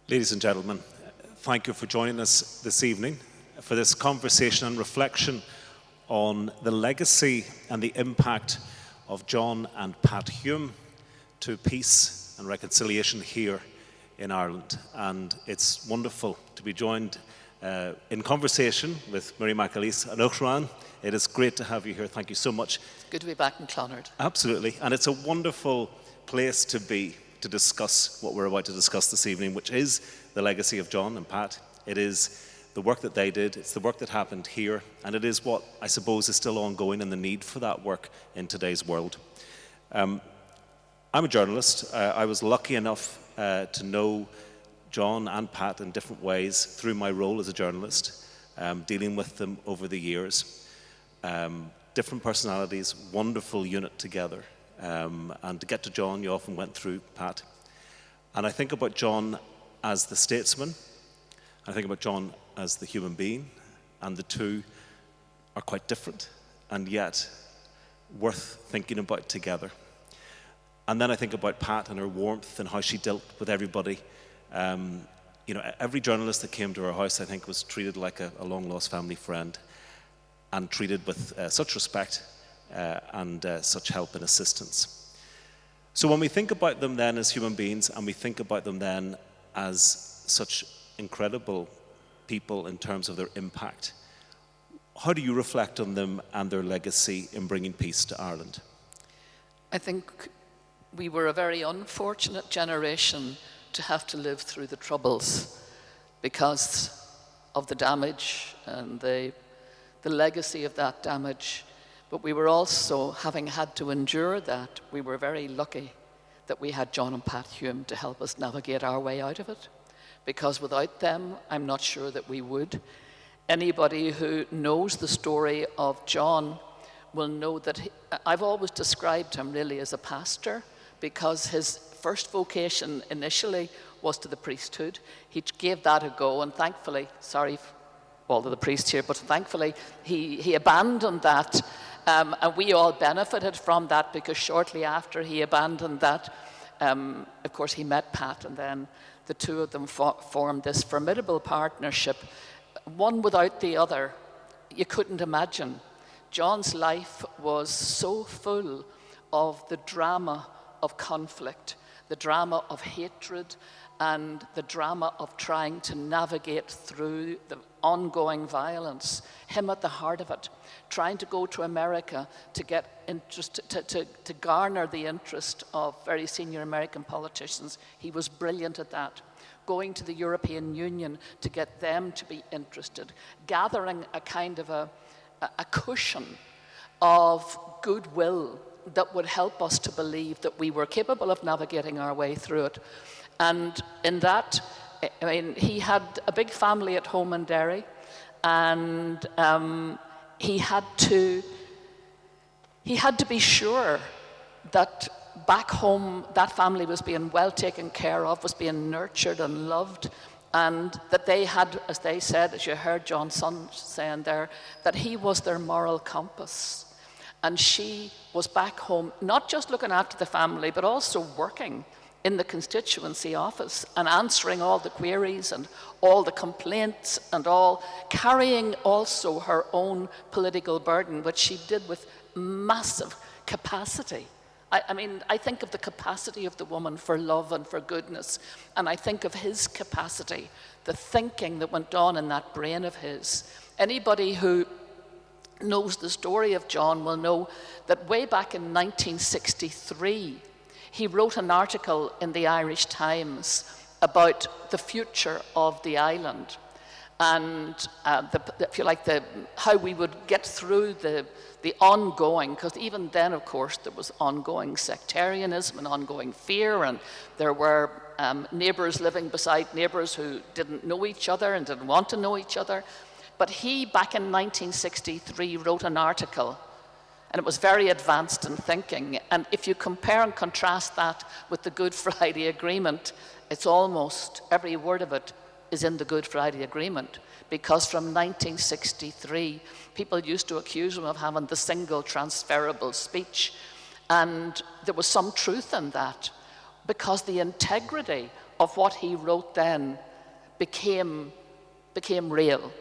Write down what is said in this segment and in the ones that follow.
Ladies and gentlemen, thank you for joining us this evening for this conversation and reflection on the legacy and the impact of John and Pat Hume to peace and reconciliation here in Ireland. And it's wonderful to be joined in conversation with Mary McAleese and Uachtaráin. It is great to have you here. Thank you so much. It's good to be back in Clonard. Absolutely. And it's a wonderful place to be to discuss what we're about to discuss this evening, which is the legacy of John and Pat. It is the work that they did, it's the work that happened here, and it is what I suppose is still ongoing and the need for that work in today's world. I'm a journalist. I was lucky enough to know John and Pat in different ways through my role as a journalist, dealing with them over the years. Different personalities, wonderful unit together. And to get to John, you often went through Pat. And I think about John as the statesman. I think about John as the human being. And the two are quite different and yet worth thinking about together. And then I think about Pat and her warmth and how she dealt with everybody. Every journalist that came to her house, I think, was treated like a long-lost family friend and treated with such respect and such help and assistance. So when we think about them then as human beings, and we think about them then as such incredible people in terms of their impact, how do you reflect on them and their legacy in bringing peace to Ireland? I think we were a very unfortunate generation to have to live through the Troubles because of the damage and the legacy of that damage. But we were also, having had to endure that, we were very lucky that we had John and Pat Hume to help us navigate our way out of it. Because without them, I'm not sure that we would. Anybody who knows the story of John will know that I've always described him really as a pastor, because his first vocation initially was to the priesthood. He gave that a go, and thankfully, sorry all of the priests here, but thankfully he abandoned that. And we all benefited from that, because shortly after he abandoned that, of course, he met Pat, and then the two of them formed this formidable partnership, one without the other. You couldn't imagine. John's life was so full of the drama of conflict, the drama of hatred, and the drama of trying to navigate through the ongoing violence. Him at the heart of it, trying to go to America to get interest, to garner the interest of very senior American politicians. He was brilliant at that. Going to the European Union to get them to be interested, gathering a kind of a cushion of goodwill that would help us to believe that we were capable of navigating our way through it. And in that, I mean, he had a big family at home in Derry, and he had to be sure that back home that family was being well taken care of, was being nurtured and loved, and that they had, as they said, as you heard John's son saying there, that he was their moral compass. And she was back home, not just looking after the family, but also working in the constituency office and answering all the queries and all the complaints and all, carrying also her own political burden, which she did with massive capacity. I mean, I think of the capacity of the woman for love and for goodness, and I think of his capacity, the thinking that went on in that brain of his. Anybody who knows the story of John will know that way back in 1963, he wrote an article in the Irish Times about the future of the island, and if you like, how we would get through the ongoing, because even then, of course, there was ongoing sectarianism and ongoing fear, and there were neighbours living beside neighbours who didn't know each other and didn't want to know each other. But he, back in 1963, wrote an article, and it was very advanced in thinking. And if you compare and contrast that with the Good Friday Agreement, it's almost every word of it is in the Good Friday Agreement. Because from 1963, people used to accuse him of having the single transferable speech. And there was some truth in that, because the integrity of what he wrote then became real.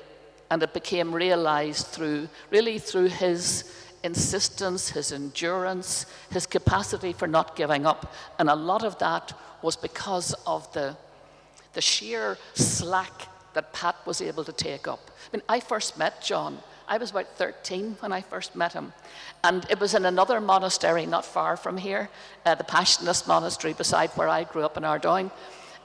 And it became realized through his insistence, his endurance, his capacity for not giving up. And a lot of that was because of the sheer slack that Pat was able to take up. I mean, I first met John. I was about 13 when I first met him. And it was in another monastery not far from here, the Passionist Monastery beside where I grew up in Ardoyne.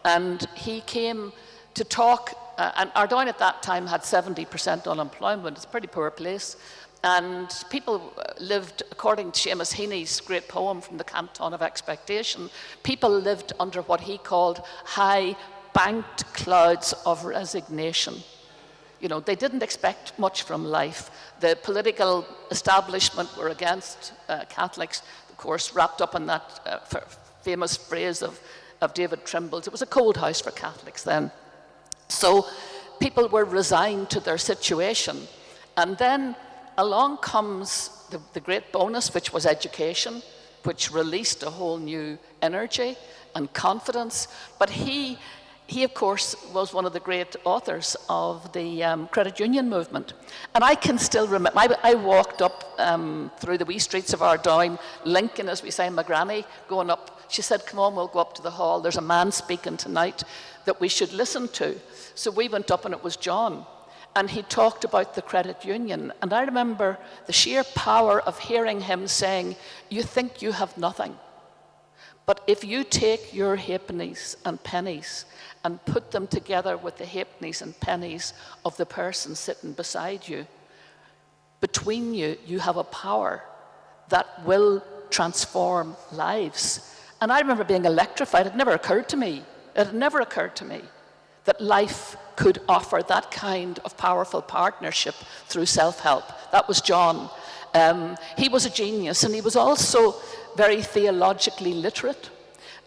And he came to talk, and Ardoyne at that time had 70% unemployment. It's a pretty poor place. And people lived, according to Seamus Heaney's great poem from the Canton of Expectation, people lived under what he called high banked clouds of resignation. You know, they didn't expect much from life. The political establishment were against Catholics, of course, wrapped up in that famous phrase of David Trimble's. It was a cold house for Catholics then. So people were resigned to their situation. And then along comes the great bonus, which was education, which released a whole new energy and confidence. But he of course, was one of the great authors of the credit union movement. And I can still remember, I walked up through the wee streets of Ardoyne, Lincoln, as we say, my granny, going up. She said, come on, we'll go up to the hall. There's a man speaking tonight that we should listen to. So we went up and it was John. And he talked about the credit union. And I remember the sheer power of hearing him saying, you think you have nothing. But if you take your halfpennies and pennies and put them together with the halfpennies and pennies of the person sitting beside you, between you, you have a power that will transform lives. And I remember being electrified. It never occurred to me that life could offer that kind of powerful partnership through self-help. That was John. He was a genius, and he was also very theologically literate,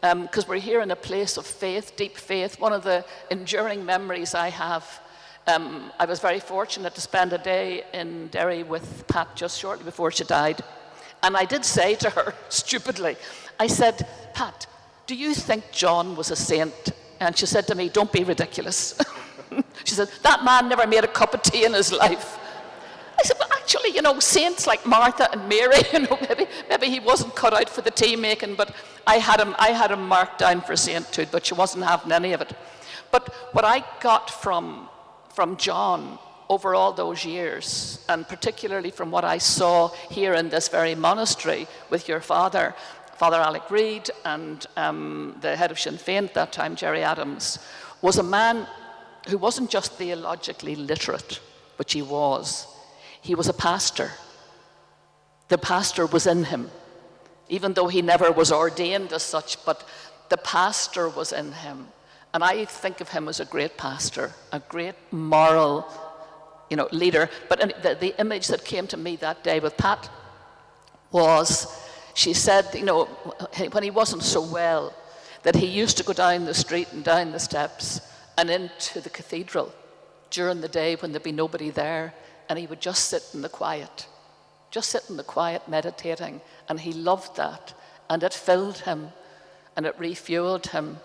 because we're here in a place of faith, deep faith. One of the enduring memories I have, I was very fortunate to spend a day in Derry with Pat just shortly before she died. And I did say to her, stupidly, I said, Pat, do you think John was a saint? And she said to me, don't be ridiculous. She said, that man never made a cup of tea in his life. I said, well, actually, you know, saints like Martha and Mary, you know, maybe he wasn't cut out for the tea making, but I had him marked down for sainthood, but she wasn't having any of it. But what I got from John over all those years, and particularly from what I saw here in this very monastery with your father, Father Alec Reid, and the head of Sinn Féin at that time, Gerry Adams, was a man who wasn't just theologically literate, which he was. He was a pastor. The pastor was in him, even though he never was ordained as such, but the pastor was in him. And I think of him as a great pastor, a great moral, you know, leader. But the image that came to me that day with Pat was, she said, you know, when he wasn't so well, that he used to go down the street and down the steps and into the cathedral during the day when there'd be nobody there, and he would just sit in the quiet, meditating, and he loved that, and it filled him, and it refueled him.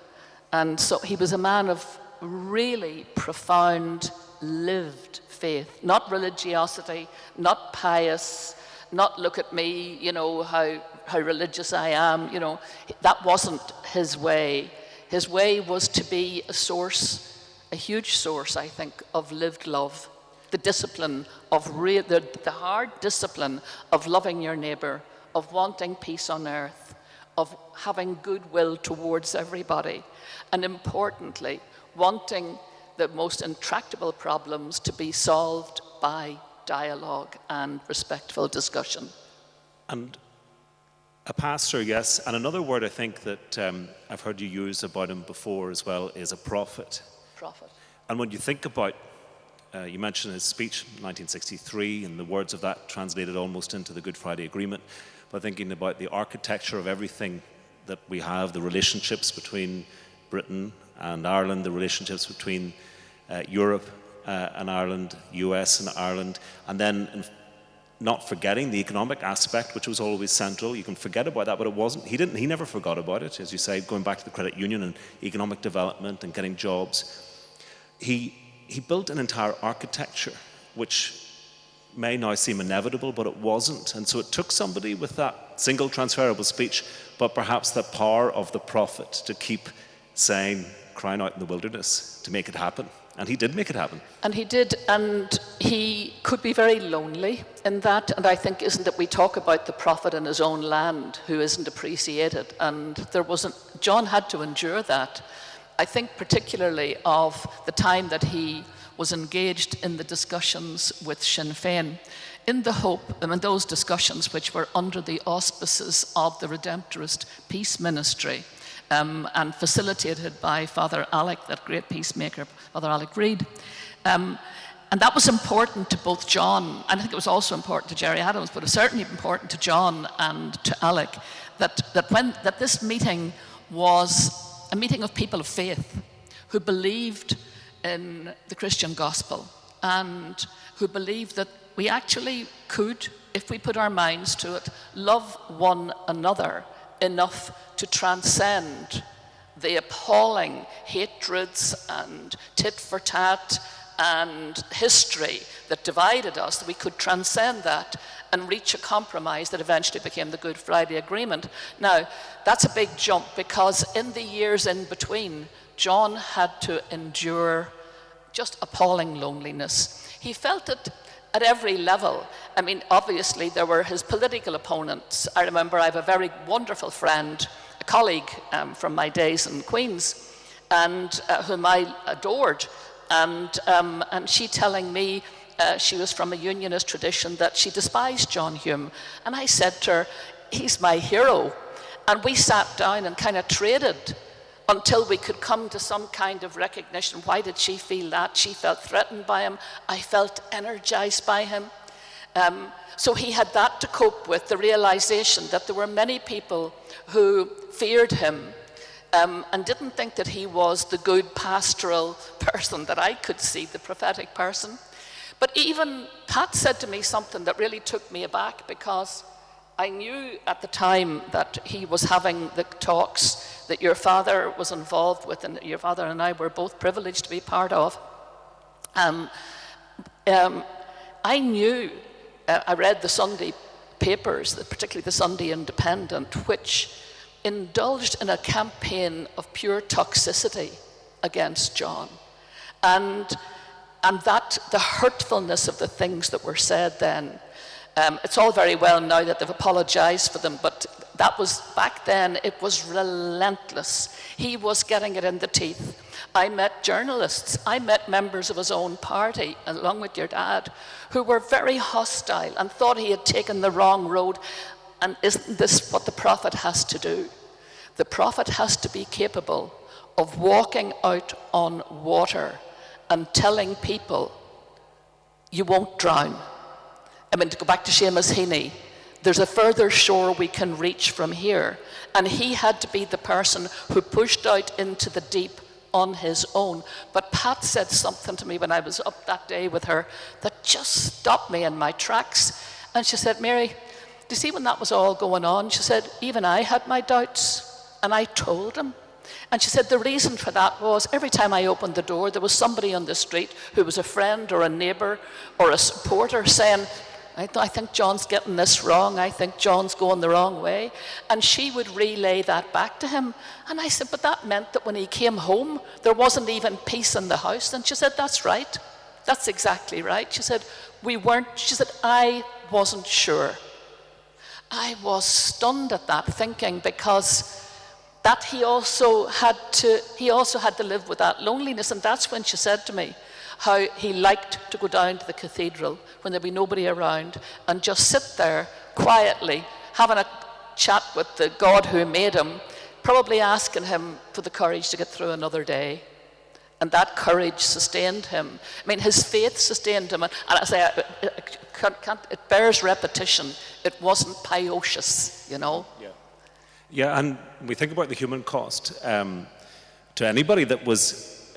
And so he was a man of really profound, lived faith, not religiosity, not pious, not look at me, you know, how religious I am, you know. That wasn't his way. His way was to be a source, a huge source, I think, of lived love. The discipline of the hard discipline of loving your neighbor, of wanting peace on earth, of having goodwill towards everybody, and importantly, wanting the most intractable problems to be solved by dialogue and respectful discussion. And a pastor, yes, and another word I think that I've heard you use about him before as well is a prophet. Prophet. And when you think about, you mentioned his speech in 1963 and the words of that translated almost into the Good Friday Agreement, by thinking about the architecture of everything that we have, the relationships between Britain and Ireland, the relationships between Europe and Ireland, US and Ireland, and then not forgetting the economic aspect, which was always central. You can forget about that, but it wasn't. He never forgot about it, as you say, going back to the credit union and economic development and getting jobs. He built an entire architecture, which may now seem inevitable, but it wasn't. And so it took somebody with that single transferable speech, but perhaps the power of the prophet to keep saying, crying out in the wilderness, to make it happen. And he did make it happen. And he did, and he could be very lonely in that. And I think, isn't it, we talk about the prophet in his own land who isn't appreciated. And John had to endure that. I think particularly of the time that he was engaged in the discussions with Sinn Féin, in the hope, and in those discussions which were under the auspices of the Redemptorist Peace Ministry, and facilitated by Father Alec, that great peacemaker, Father Alec Reid. And that was important to both John, and I think it was also important to Gerry Adams, but it was certainly important to John and to Alec, that this meeting was a meeting of people of faith who believed in the Christian gospel and who believed that we actually could, if we put our minds to it, love one another enough to transcend the appalling hatreds and tit for tat and history that divided us, that we could transcend that and reach a compromise that eventually became the Good Friday Agreement. Now, that's a big jump, because in the years in between, John had to endure just appalling loneliness. He felt it at every level. I mean, obviously, there were his political opponents. I remember I have a very wonderful friend, a colleague from my days in Queen's, and whom I adored. And she telling me she was from a unionist tradition, that she despised John Hume. And I said to her, he's my hero. And we sat down and kind of traded until we could come to some kind of recognition. Why did she feel that? She felt threatened by him. I felt energized by him. So he had that to cope with, the realization that there were many people who feared him and didn't think that he was the good pastoral person that I could see, the prophetic person. But even Pat said to me something that really took me aback, because I knew at the time that he was having the talks that your father was involved with, and your father and I were both privileged to be part of. I knew, I read the Sunday papers, particularly the Sunday Independent, which indulged in a campaign of pure toxicity against John. And that, the hurtfulness of the things that were said then, it's all very well now that they've apologized for them, but that was, back then, it was relentless. He was getting it in the teeth. I met journalists, I met members of his own party, along with your dad, who were very hostile and thought he had taken the wrong road. And isn't this what the prophet has to do? The prophet has to be capable of walking out on water and telling people, you won't drown. I mean, to go back to Seamus Heaney, there's a further shore we can reach from here. And he had to be the person who pushed out into the deep on his own. But Pat said something to me when I was up that day with her that just stopped me in my tracks. And she said, Mary, do you see when that was all going on? She said, even I had my doubts, and I told him. And she said the reason for that was every time I opened the door, there was somebody on the street who was a friend or a neighbour or a supporter saying, I think John's getting this wrong. I think John's going the wrong way. And she would relay that back to him. And I said, but that meant that when he came home, there wasn't even peace in the house. And she said, that's right. That's exactly right. She said, she said, I wasn't sure. I was stunned at that, thinking, because that he also had to live with that loneliness. And that's when she said to me how he liked to go down to the cathedral when there'd be nobody around and just sit there quietly, having a chat with the God who made him, probably asking him for the courage to get through another day. And that courage sustained him. I mean, his faith sustained him. And I say, it bears repetition. It wasn't piocious, you know. Yeah, and we think about the human cost. To anybody that was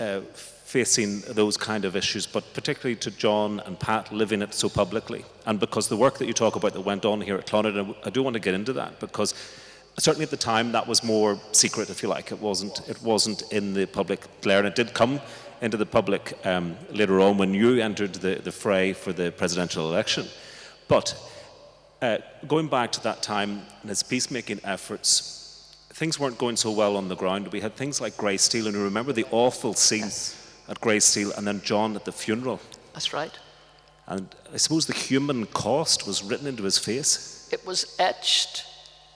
facing those kind of issues, but particularly to John and Pat living it so publicly. And because the work that you talk about that went on here at Clonard, and I do want to get into that, because certainly at the time that was more secret, if you like. It wasn't in the public glare, and it did come into the public later on when you entered the fray for the presidential election. But going back to that time and his peacemaking efforts, things weren't going so well on the ground. We had things like Grey Steel, and you remember the awful scene at Grey Steel, and then John at the funeral. That's right. And I suppose the human cost was written into his face. It was etched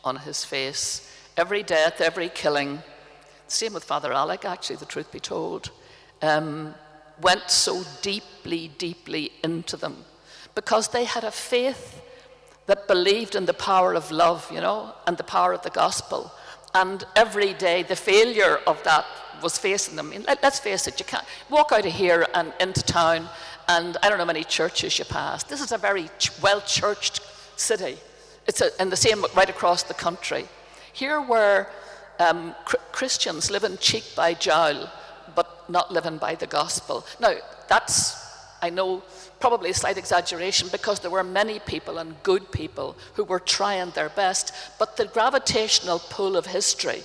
on his face. Every death, every killing, same with Father Alec, actually, the truth be told, went so deeply, deeply into them, because they had a faith that believed in the power of love, and the power of the gospel. And every day, the failure of that was facing them. I mean, let's face it, you can't walk out of here and into town, and I don't know how many churches you pass. This is a very well-churched city. It's and the same right across the country. Here were Christians living cheek by jowl, but not living by the gospel. Now, that's, I know, probably a slight exaggeration, because there were many people and good people who were trying their best, but the gravitational pull of history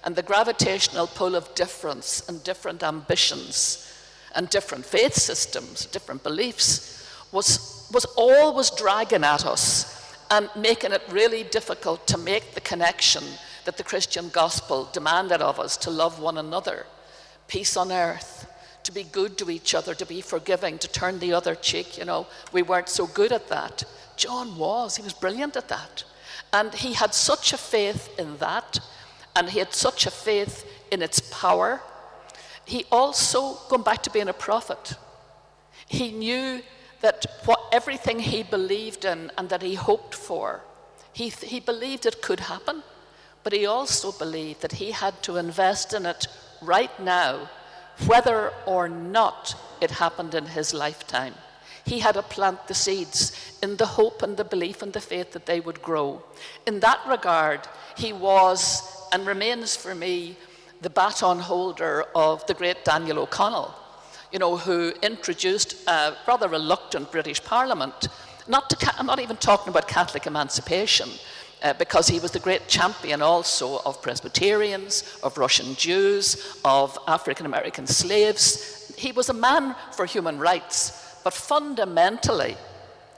and the gravitational pull of difference and different ambitions and different faith systems, different beliefs, was always dragging at us and making it really difficult to make the connection that the Christian gospel demanded of us, to love one another, peace on earth, to be good to each other, to be forgiving, to turn the other cheek. We weren't so good at that. John was. He was brilliant at that. And he had such a faith in that, and he had such a faith in its power. He also, going back to being a prophet, he knew that everything he believed in and that he hoped for, he believed it could happen, but he also believed that he had to invest in it right now, whether or not it happened in his lifetime. He had to plant the seeds in the hope and the belief and the faith that they would grow. In that regard, he was and remains for me the baton holder of the great Daniel O'Connell, who introduced a rather reluctant British Parliament. I'm not even talking about Catholic emancipation, because he was the great champion also of Presbyterians, of Russian Jews, of African American slaves. He was a man for human rights, but fundamentally,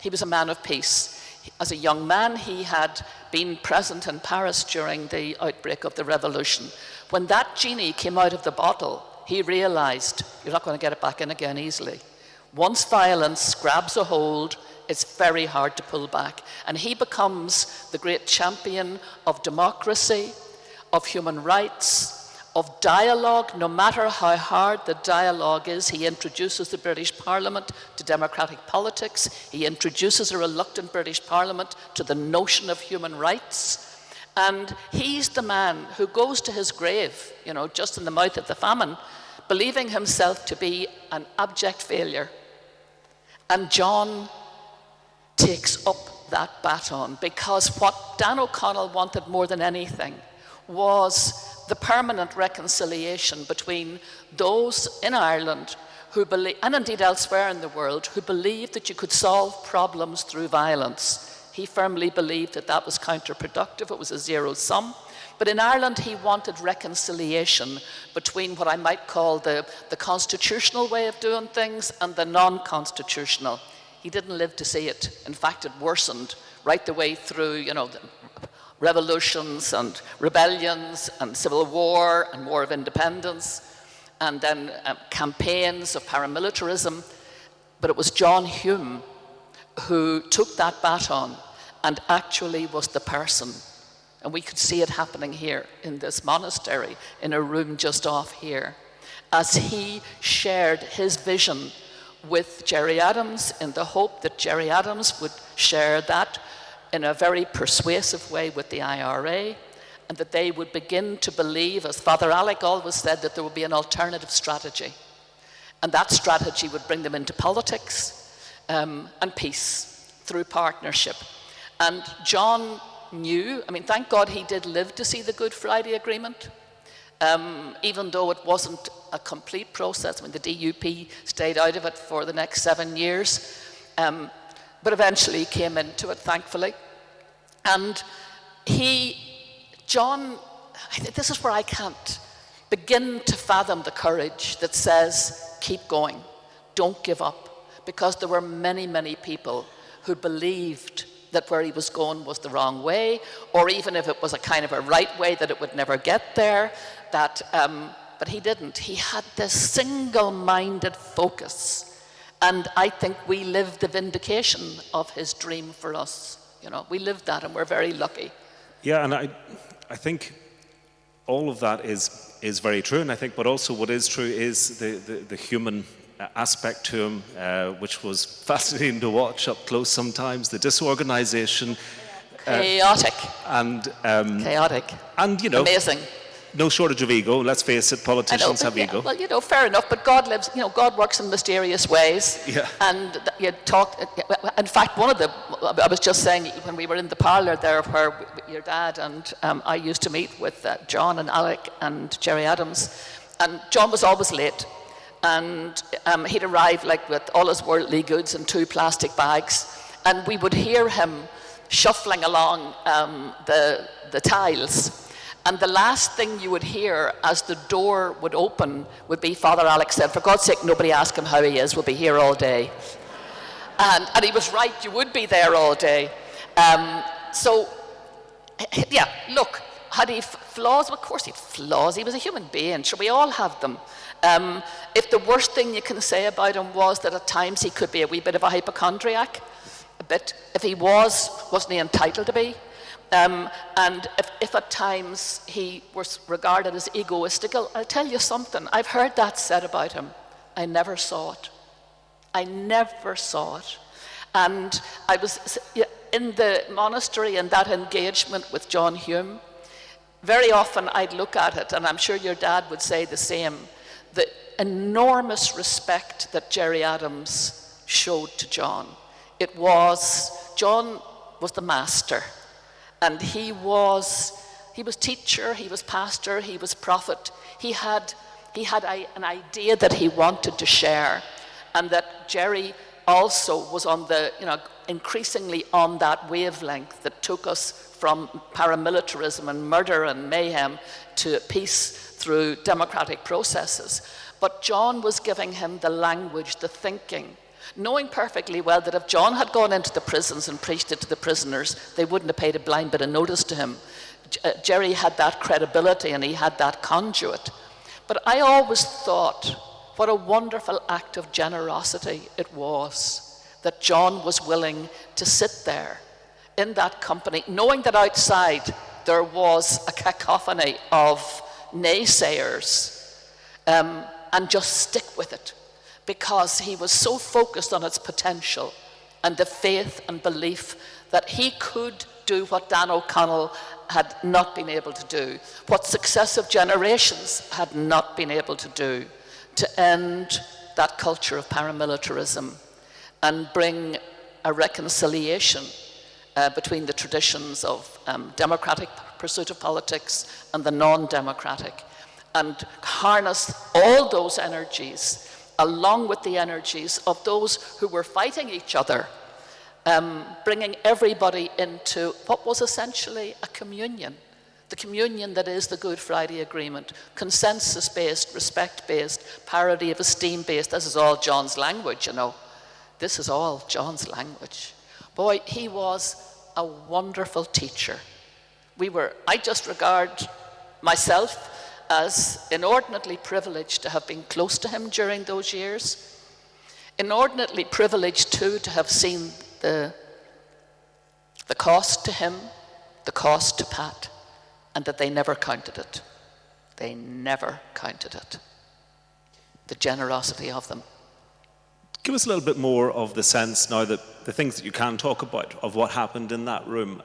he was a man of peace. As a young man, he had been present in Paris during the outbreak of the revolution. When that genie came out of the bottle, he realized you're not going to get it back in again easily. Once violence grabs a hold, it's very hard to pull back. And he becomes the great champion of democracy, of human rights, of dialogue. No matter how hard the dialogue is, he introduces the British Parliament to democratic politics. He introduces a reluctant British Parliament to the notion of human rights. And he's the man who goes to his grave, just in the mouth of the famine, believing himself to be an abject failure. And John takes up that baton, because what Dan O'Connell wanted more than anything was the permanent reconciliation between those in Ireland who believe, and indeed elsewhere in the world, who believed that you could solve problems through violence. He firmly believed that that was counterproductive. It was a zero sum. But in Ireland, he wanted reconciliation between what I might call the constitutional way of doing things and the non-constitutional. He didn't live to see it. In fact, it worsened right the way through, the revolutions and rebellions and civil war and war of independence, and then campaigns of paramilitarism. But it was John Hume who took that baton and actually was the person. And we could see it happening here in this monastery, in a room just off here, as he shared his vision with Gerry Adams, in the hope that Gerry Adams would share that in a very persuasive way with the IRA, and that they would begin to believe, as Father Alec always said, that there would be an alternative strategy. And that strategy would bring them into politics and peace through partnership. And John knew, thank God he did live to see the Good Friday Agreement. even though it wasn't a complete process. I mean, the DUP stayed out of it for the next 7 years, but eventually came into it, thankfully. And John, this is where I can't begin to fathom the courage that says, keep going, don't give up, because there were many, many people who believed that where he was going was the wrong way, or even if it was a kind of a right way, that it would never get there, but he didn't. He had this single-minded focus, and I think we lived the vindication of his dream for us. You know, we lived that, and we're very lucky. Yeah, and I think all of that is very true, and I think, but also what is true is the human aspect to him, which was fascinating to watch up close sometimes. The disorganization, chaotic, and you know, amazing. No shortage of ego. Let's face it, politicians have ego. Well, you know, fair enough. But God lives. You know, God works in mysterious ways. Yeah. And you talked. In fact, I was just saying when we were in the parlour there, where your dad and I used to meet with John and Alec and Jerry Adams, and John was always late, and he'd arrive like with all his worldly goods in 2 plastic bags, and we would hear him shuffling along the tiles. And the last thing you would hear as the door would open would be Father Alex said, "For God's sake, nobody ask him how he is, we'll be here all day." And he was right, you would be there all day. So, yeah, look, had he flaws? Of course he had flaws. He was a human being, sure, we all have them. If the worst thing you can say about him was that at times he could be a wee bit of a hypochondriac, a bit. If he wasn't he entitled to be? And if at times he was regarded as egoistical, I'll tell you something, I've heard that said about him. I never saw it. I never saw it. And I was in the monastery in that engagement with John Hume. Very often I'd look at it, and I'm sure your dad would say the same, the enormous respect that Jerry Adams showed to John. John was the master. And he was teacher, he was pastor, he was prophet. He had an idea that he wanted to share, and that Jerry also was increasingly on that wavelength that took us from paramilitarism and murder and mayhem to peace through democratic processes. But John was giving him the language, the thinking, knowing perfectly well that if John had gone into the prisons and preached it to the prisoners, they wouldn't have paid a blind bit of notice to him. Jerry had that credibility and he had that conduit. But I always thought what a wonderful act of generosity it was that John was willing to sit there in that company, knowing that outside there was a cacophony of naysayers, and just stick with it, because he was so focused on its potential and the faith and belief that he could do what Dan O'Connell had not been able to do, what successive generations had not been able to do, to end that culture of paramilitarism and bring a reconciliation between the traditions of democratic pursuit of politics and the non-democratic, and harness all those energies along with the energies of those who were fighting each other, bringing everybody into what was essentially a communion, the communion that is the Good Friday Agreement, consensus-based, respect-based, parity of esteem-based. This is all John's language, you know. This is all John's language. Boy, he was a wonderful teacher. I just regard myself as inordinately privileged to have been close to him during those years. Inordinately privileged, too, to have seen the cost to him, the cost to Pat, and that they never counted it. They never counted it. The generosity of them. Give us a little bit more of the sense now, that the things that you can talk about, of what happened in that room.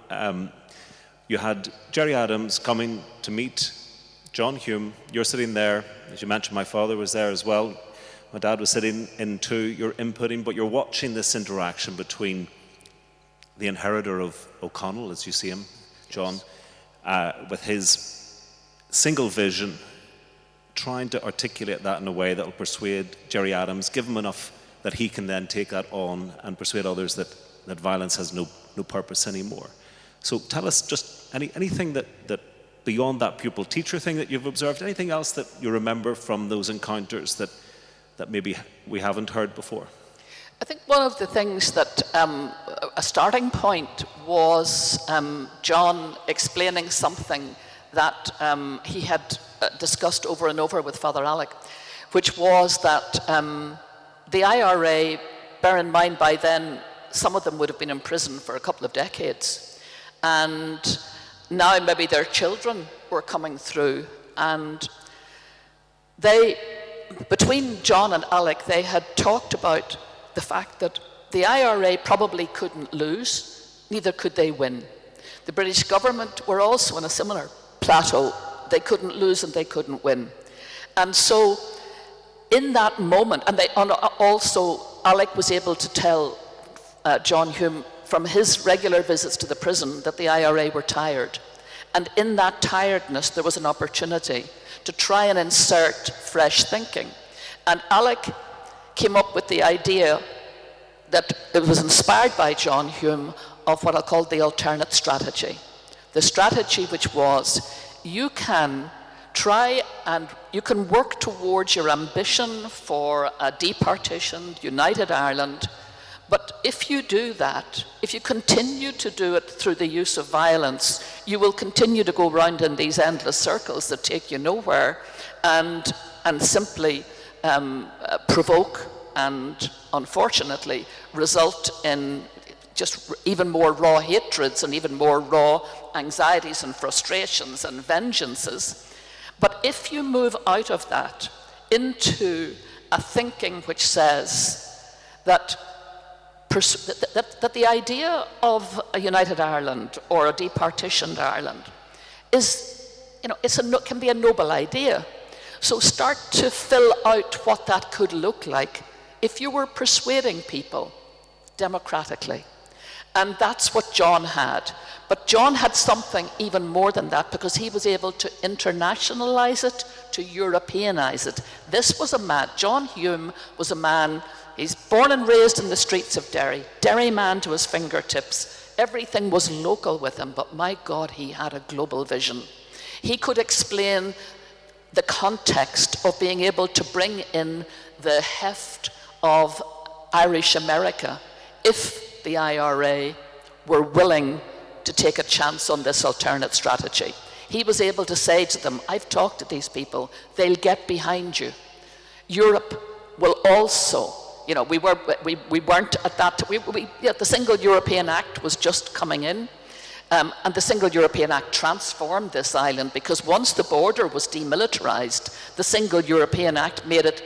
You had Jerry Adams coming to meet John Hume. You're sitting there, as you mentioned, my father was there as well. My dad was sitting in too. You're inputting, but you're watching this interaction between the inheritor of O'Connell, as you see him, John, with his single vision, trying to articulate that in a way that will persuade Gerry Adams, give him enough that he can then take that on and persuade others that violence has no purpose anymore. So tell us just anything that beyond that pupil-teacher thing that you've observed, anything else that you remember from those encounters that maybe we haven't heard before? I think one of the things that a starting point was John explaining something that he had discussed over and over with Father Alec, which was that the IRA, bear in mind by then, some of them would have been in prison for a couple of decades. And now maybe their children were coming through. And between John and Alec, they had talked about the fact that the IRA probably couldn't lose, neither could they win. The British government were also in a similar plateau. They couldn't lose and they couldn't win. And so in that moment, and also Alec was able to tell John Hume from his regular visits to the prison that the IRA were tired. And in that tiredness, there was an opportunity to try and insert fresh thinking. And Alec came up with the idea that it was inspired by John Hume of what I call the alternate strategy. The strategy which was, you can try and you can work towards your ambition for a departitioned, united Ireland, but if you do that, if you continue to do it through the use of violence, you will continue to go round in these endless circles that take you nowhere and simply provoke and unfortunately result in just even more raw hatreds and even more raw anxieties and frustrations and vengeances. But if you move out of that into a thinking which says that the idea of a united Ireland or a departitioned Ireland is, can be a noble idea. So start to fill out what that could look like if you were persuading people democratically. And that's what John had. But John had something even more than that, because he was able to internationalize it, to Europeanize it. This was a man, John Hume was a man, he's born and raised in the streets of Derry, Derry man to his fingertips. Everything was local with him, but my God, he had a global vision. He could explain the context of being able to bring in the heft of Irish America if the IRA were willing to take a chance on this alternate strategy. He was able to say to them, I've talked to these people, they'll get behind you. Europe will also, we weren't at that, the Single European Act was just coming in, and the Single European Act transformed this island, because once the border was demilitarized, the Single European Act made it,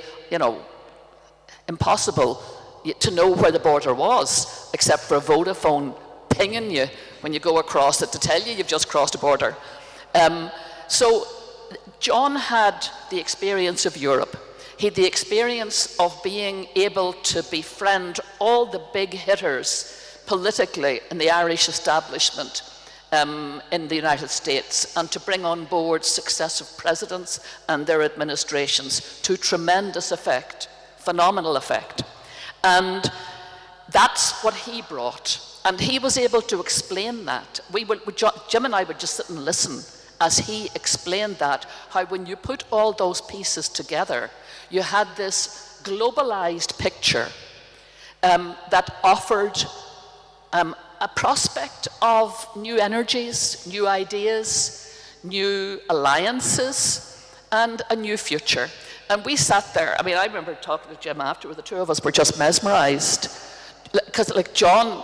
impossible to know where the border was, except for a Vodafone pinging you when you go across it to tell you you've just crossed a border. So John had the experience of Europe. He had the experience of being able to befriend all the big hitters politically in the Irish establishment in the United States, and to bring on board successive presidents and their administrations to tremendous effect, phenomenal effect. And that's what he brought. And he was able to explain that. Jim and I would just sit and listen as he explained that, how when you put all those pieces together, you had this globalized picture that offered a prospect of new energies, new ideas, new alliances, and a new future. And we sat there. I remember talking to Jim afterward. The two of us were just mesmerized, because John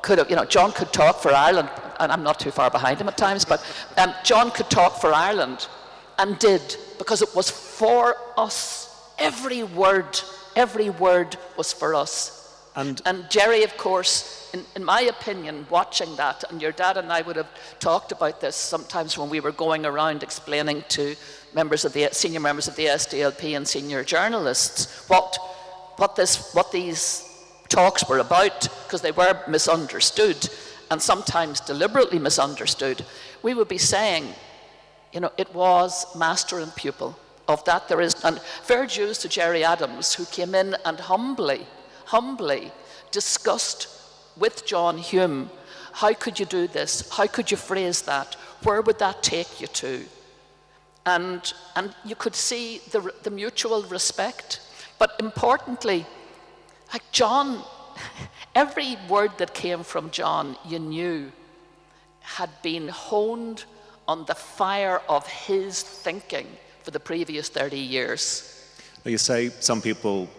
could talk for Ireland, and I'm not too far behind him at times, but John could talk for Ireland, and did, because it was for us. Every word was for us. And Gerry, of course, in my opinion, watching that, and your dad and I would have talked about this sometimes when we were going around explaining to senior members of the SDLP and senior journalists what these talks were about, because they were misunderstood, and sometimes deliberately misunderstood. We would be saying, it was master and pupil. of that there is, and fair dues to Gerry Adams, who came in and humbly discussed with John Hume, how could you do this? How could you phrase that? Where would that take you to? And you could see the mutual respect. But importantly, like John, every word that came from John, you knew, had been honed on the fire of his thinking for the previous 30 years. You say some people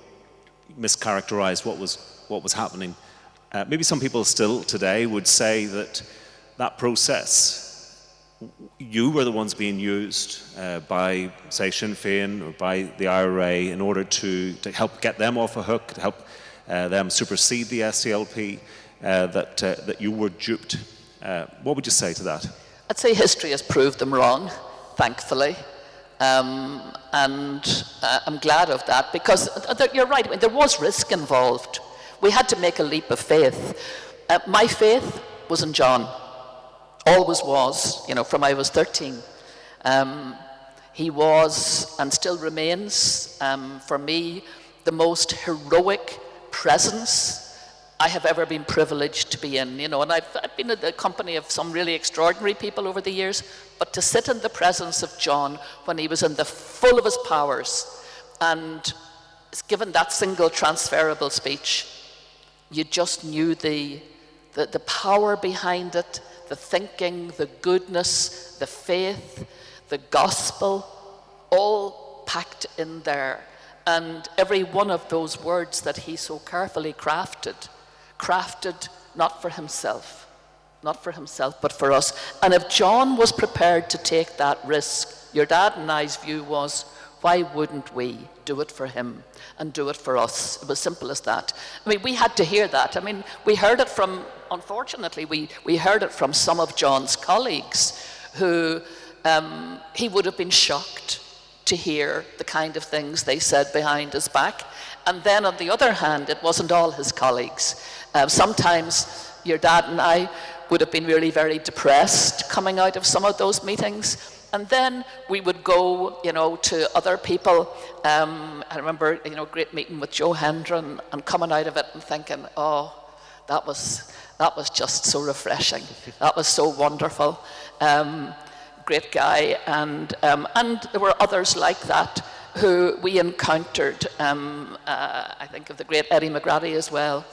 mischaracterized what was happening. Maybe some people still today would say that process, you were the ones being used by, say, Sinn Féin or by the IRA in order to help get them off a hook, to help them supersede the SDLP, that you were duped. What would you say to that? I'd say history has proved them wrong, thankfully. And I'm glad of that, because you're right, I mean, there was risk involved. We had to make a leap of faith. My faith was in John. Always was, from I was 13. He was, and still remains, for me, the most heroic presence I have ever been privileged to be in. And I've been in the company of some really extraordinary people over the years, but to sit in the presence of John when he was in the full of his powers, and given that single transferable speech, you just knew the power behind it, the thinking, the goodness, the faith, the gospel, all packed in there. And every one of those words that he so carefully crafted not for himself, but for us. And if John was prepared to take that risk, your dad and I's view was, why wouldn't we do it for him and do it for us? It was simple as that. I mean, we had to hear that. I mean, we heard it from, unfortunately, we heard it from some of John's colleagues who he would have been shocked to hear the kind of things they said behind his back. And then on the other hand, it wasn't all his colleagues. Sometimes your dad and I would have been really very depressed coming out of some of those meetings. And then we would go, to other people. I remember, a great meeting with Joe Hendron, and coming out of it and thinking, oh, that was just so refreshing. That was so wonderful. Great guy. And there were others like that who we encountered. I think of the great Eddie McGrady as well,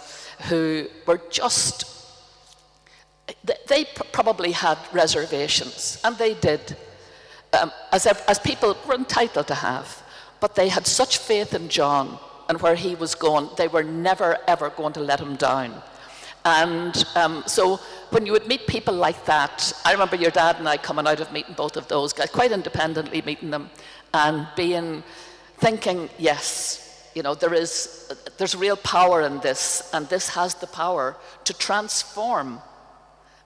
who were just, they probably had reservations, and they did. As people were entitled to have, but they had such faith in John and where he was going, they were never ever going to let him down. And so when you would meet people like that, I remember your dad and I coming out of meeting both of those guys, quite independently meeting them, and thinking, yes, there's real power in this, and this has the power to transform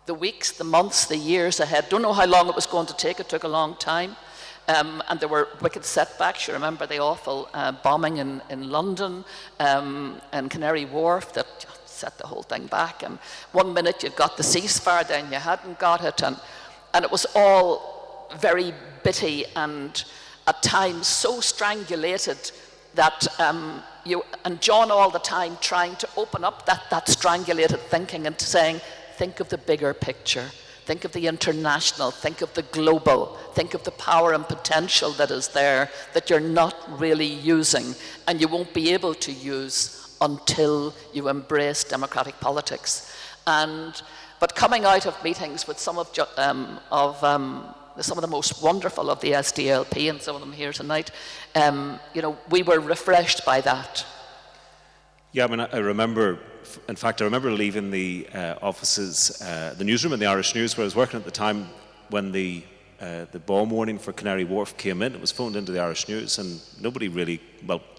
the weeks, the months, the years ahead. Don't know how long it was going to take. It took a long time. And there were wicked setbacks. You remember the awful bombing in London and Canary Wharf that set the whole thing back. And one minute you'd got the ceasefire, then you hadn't got it. And it was all very bitty and at times so strangulated that and John all the time trying to open up that strangulated thinking and saying, think of the bigger picture, think of the international, think of the global, think of the power and potential that is there that you're not really using and you won't be able to use until you embrace democratic politics. But coming out of meetings with some of the most wonderful of the SDLP, and some of them here tonight, we were refreshed by that. Yeah, I mean, I remember leaving the offices, the newsroom in the Irish News where I was working at the time, when the bomb warning for Canary Wharf came in. It was phoned into the Irish News, and nobody really,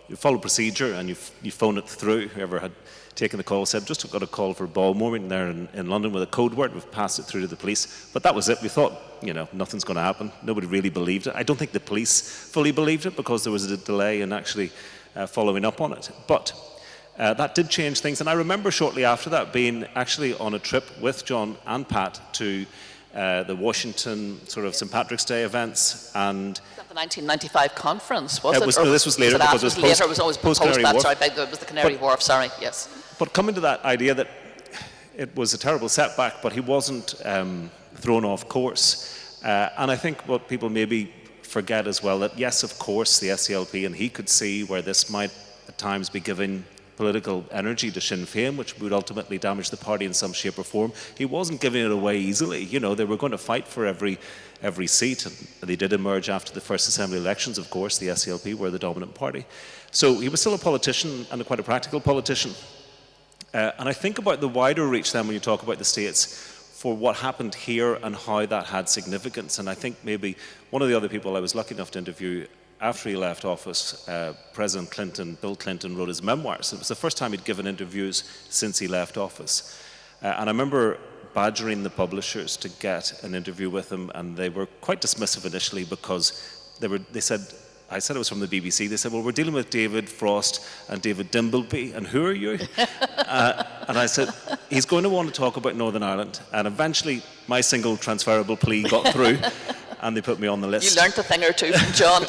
you follow procedure and you phone it through. Whoever had taken the call said, just got a call for a bomb warning there in London with a code word. We've passed it through to the police. But that was it. We thought, nothing's going to happen. Nobody really believed it. I don't think the police fully believed it, because there was a delay in actually following up on it. But that did change things. And I remember shortly after that being actually on a trip with John and Pat to the Washington sort of St. Patrick's Day events, and the 1995 conference, was it? This was later, because it was later. It was always post-Canary That's Wharf. right. It was the Canary Wharf. Sorry. Yes. But coming to that idea that it was a terrible setback, but he wasn't thrown off course. And I think what people maybe forget as well, that yes, of course, the SDLP, and he could see where this might at times be giving political energy to Sinn Féin, which would ultimately damage the party in some shape or form. He wasn't giving it away easily. You know, they were going to fight for every seat, and they did emerge after the first Assembly elections, of course. The SDLP were the dominant party. So he was still a politician, and quite a practical politician. And I think about the wider reach then when you talk about the States, for what happened here and how that had significance. And I think maybe one of the other people I was lucky enough to interview after he left office, President Clinton, Bill Clinton, wrote his memoirs. It was the first time he'd given interviews since he left office. And I remember badgering the publishers to get an interview with him, and they were quite dismissive initially because they said, I said it was from the BBC, they said, well, we're dealing with David Frost and David Dimbleby, and who are you? And I said, he's going to want to talk about Northern Ireland. And eventually my single transferable plea got through, and they put me on the list. You learned a thing or two from John.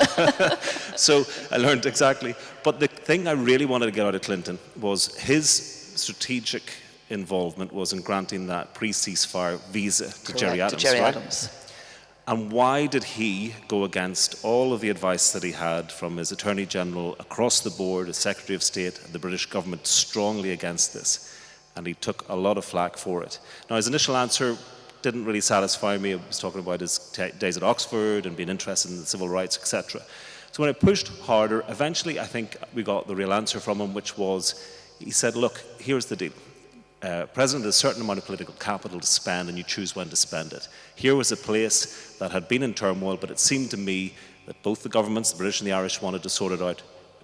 So I learned exactly. But the thing I really wanted to get out of Clinton was his strategic involvement was in granting that pre-ceasefire visa to Gerry Adams. Adams. And why did he go against all of the advice that he had from his Attorney General across the board, his Secretary of State, and the British government strongly against this? And he took a lot of flack for it. Now, his initial answer didn't really satisfy me. I was talking about his days at Oxford and being interested in the civil rights, etc. So when I pushed harder, eventually I think we got the real answer from him, which was, he said, look, here's the deal. President has a certain amount of political capital to spend, and you choose when to spend it. Here was a place that had been in turmoil, but it seemed to me that both the governments, the British and the Irish, wanted to sort it out.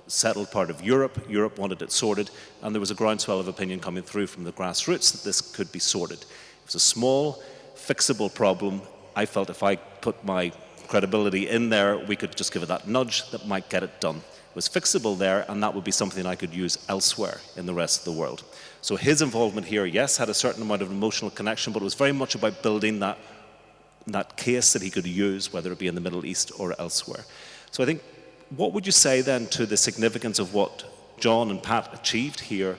Settled part of Europe, Europe wanted it sorted, and there was a groundswell of opinion coming through from the grassroots that this could be sorted. It was a small, fixable problem. I felt if I put my credibility in there, we could just give it that nudge that might get it done. It was fixable there, and that would be something I could use elsewhere in the rest of the world. So his involvement here, yes, had a certain amount of emotional connection, but it was very much about building that case that he could use, whether it be in the Middle East or elsewhere. So I think, what would you say then to the significance of what John and Pat achieved here,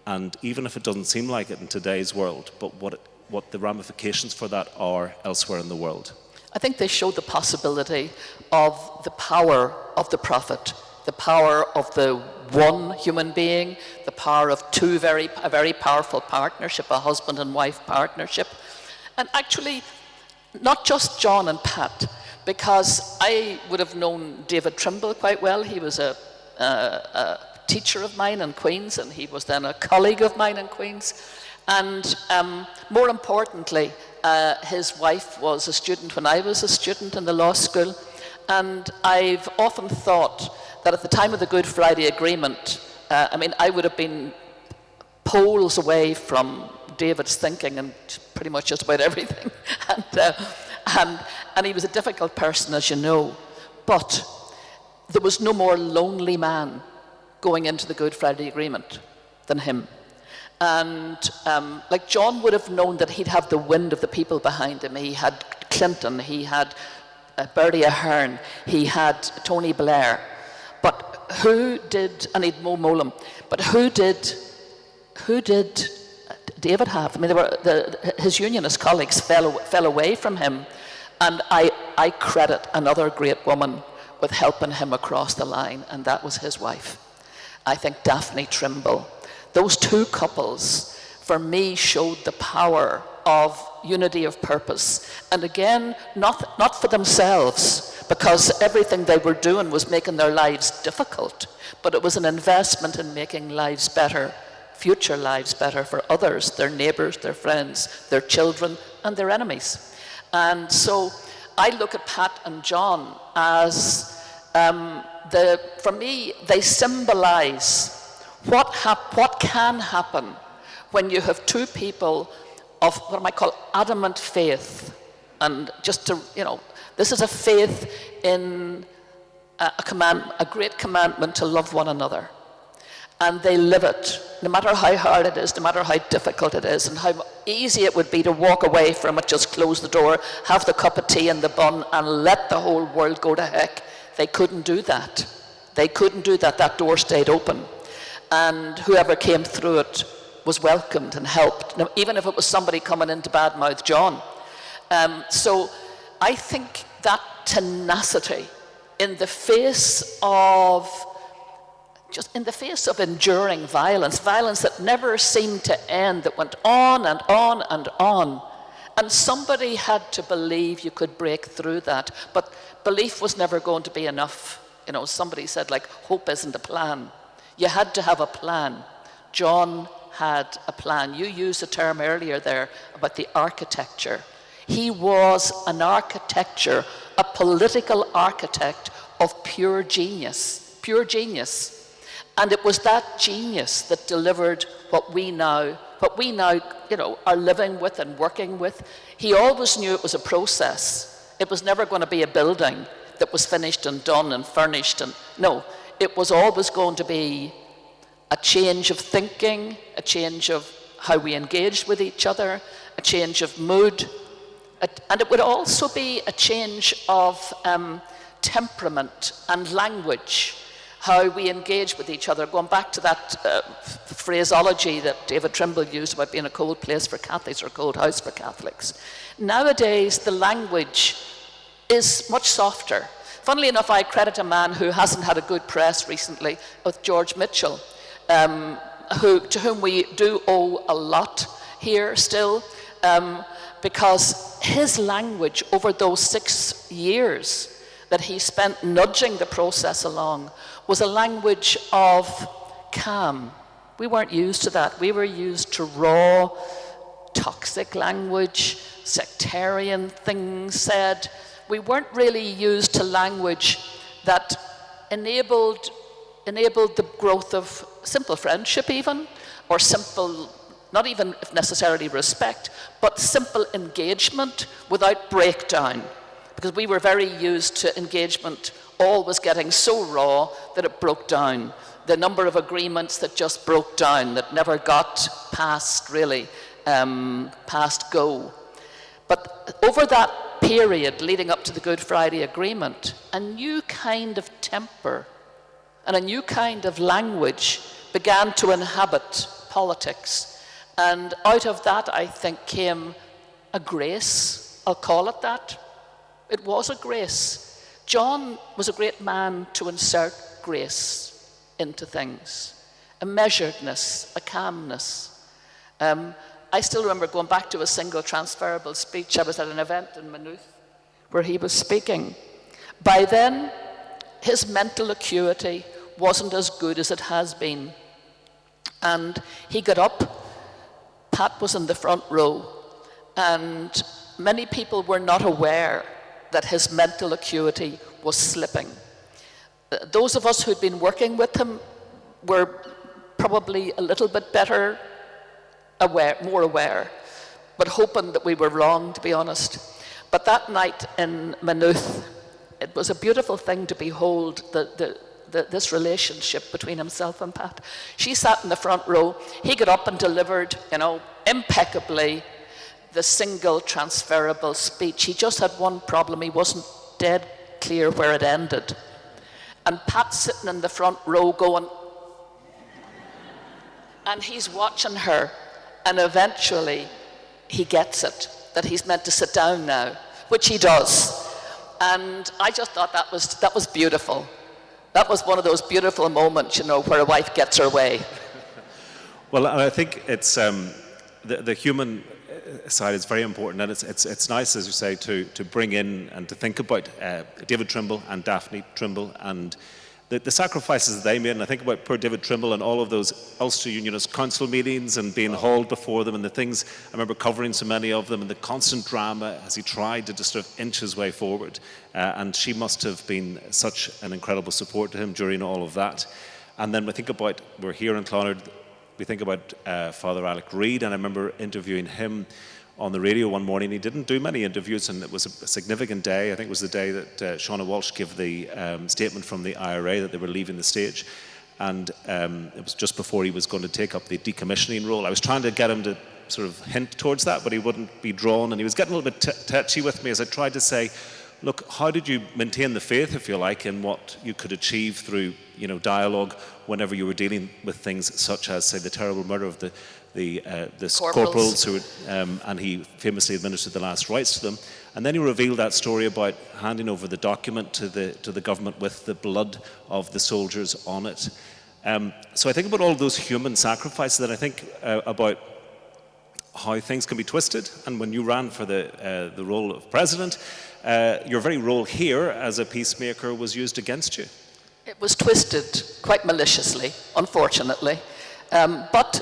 and even if it doesn't seem like it in today's world, but what the ramifications for that are elsewhere in the world? I think they showed the possibility of the power of the prophet, the power of the one human being, the power of a very powerful partnership, a husband and wife partnership. And actually, not just John and Pat, because I would have known David Trimble quite well. He was a teacher of mine in Queen's, and he was then a colleague of mine in Queen's. And more importantly, his wife was a student when I was a student in the law school. And I've often thought that at the time of the Good Friday Agreement, I would have been poles away from David's thinking and pretty much just about everything. And he was a difficult person, as you know. But there was no more lonely man going into the Good Friday Agreement than him. And like John would have known that he'd have the wind of the people behind him. He had Clinton, he had Bertie Ahern, he had Tony Blair. But who did, and he'd Mo Mowlam, but who did David have? His unionist colleagues fell away from him, and I credit another great woman with helping him across the line, and that was his wife. I think Daphne Trimble. Those two couples, for me, showed the power of unity of purpose. And again, not for themselves, because everything they were doing was making their lives difficult, but it was an investment in making lives better, future lives better for others, their neighbours, their friends, their children, and their enemies. And so I look at Pat and John as, for me, they symbolise what can happen when you have two people of what I might call adamant faith. And just to, this is a faith in a great commandment to love one another. And they live it, no matter how hard it is, no matter how difficult it is, and how easy it would be to walk away from it, just close the door, have the cup of tea and the bun, and let the whole world go to heck. they couldn't do that. They couldn't do that. That door stayed open. And whoever came through it was welcomed and helped, now, even if it was somebody coming in to badmouth John. So I think that tenacity in the face of enduring violence that never seemed to end, that went on and on and on. And somebody had to believe you could break through that. But belief was never going to be enough. You know, somebody said, like, hope isn't a plan. You had to have a plan. John had a plan. You used a term earlier there about the architecture. He was an architecture, a political architect of pure genius. Pure genius. And it was that genius that delivered what we now, are living with and working with. He always knew it was a process. It was never going to be a building that was finished and done and furnished. No, it was always going to be a change of thinking, a change of how we engaged with each other, a change of mood. And it would also be a change of temperament and language, how we engage with each other. Going back to that phraseology that David Trimble used about being a cold place for Catholics or a cold house for Catholics. Nowadays, the language is much softer. Funnily enough, I credit a man who hasn't had a good press recently, with George Mitchell, to whom we do owe a lot here still, because his language over those 6 years that he spent nudging the process along was a language of calm. We weren't used to that. We were used to raw, toxic language, sectarian things said. We weren't really used to language that enabled the growth of simple friendship even, or simple, not even necessarily respect, but simple engagement without breakdown. Because we were very used to engagement always getting so raw that it broke down. The number of agreements that just broke down, that never got past really, past go. But over that period leading up to the Good Friday Agreement, a new kind of temper and a new kind of language began to inhabit politics. And out of that, I think, came a grace. I'll call it that. It was a grace. John was a great man to insert grace into things, a measuredness, a calmness. I still remember going back to a single transferable speech. I was at an event in Maynooth where he was speaking. By then, his mental acuity wasn't as good as it has been. And he got up. Pat was in the front row. And many people were not aware that his mental acuity was slipping. Those of us who'd been working with him were probably a little bit better aware, more aware, but hoping that we were wrong, to be honest. But that night in Maynooth, it was a beautiful thing to behold this relationship between himself and Pat. She sat in the front row. He got up and delivered, impeccably, the single transferable speech. He just had one problem. He wasn't dead clear where it ended. And Pat's sitting in the front row going, and he's watching her, and eventually he gets it, that he's meant to sit down now, which he does. And I just thought that was beautiful. That was one of those beautiful moments, where a wife gets her way. Well, I think it's the human side is very important, and it's nice, as you say, to bring in and to think about David Trimble and Daphne Trimble and the sacrifices that they made. And I think about poor David Trimble and all of those Ulster Unionist council meetings and being hauled before them, and the things, I remember covering so many of them, and the constant drama as he tried to just sort of inch his way forward. And she must have been such an incredible support to him during all of that. And then we think about, we're here in Clonard, we think about Father Alec Reid, and I remember interviewing him on the radio one morning. He didn't do many interviews, and it was a significant day. I think it was the day that Shauna Walsh gave the statement from the IRA that they were leaving the stage. And it was just before he was going to take up the decommissioning role. I was trying to get him to sort of hint towards that, but he wouldn't be drawn. And he was getting a little bit touchy with me as I tried to say, look, how did you maintain the faith, if you like, in what you could achieve through, dialogue whenever you were dealing with things such as, say, the terrible murder of the corporals who and he famously administered the last rites to them. And then he revealed that story about handing over the document to the government with the blood of the soldiers on it. So I think about all those human sacrifices, and I think about how things can be twisted. And when you ran for the role of president, your very role here as a peacemaker was used against you. It was twisted quite maliciously, unfortunately. But,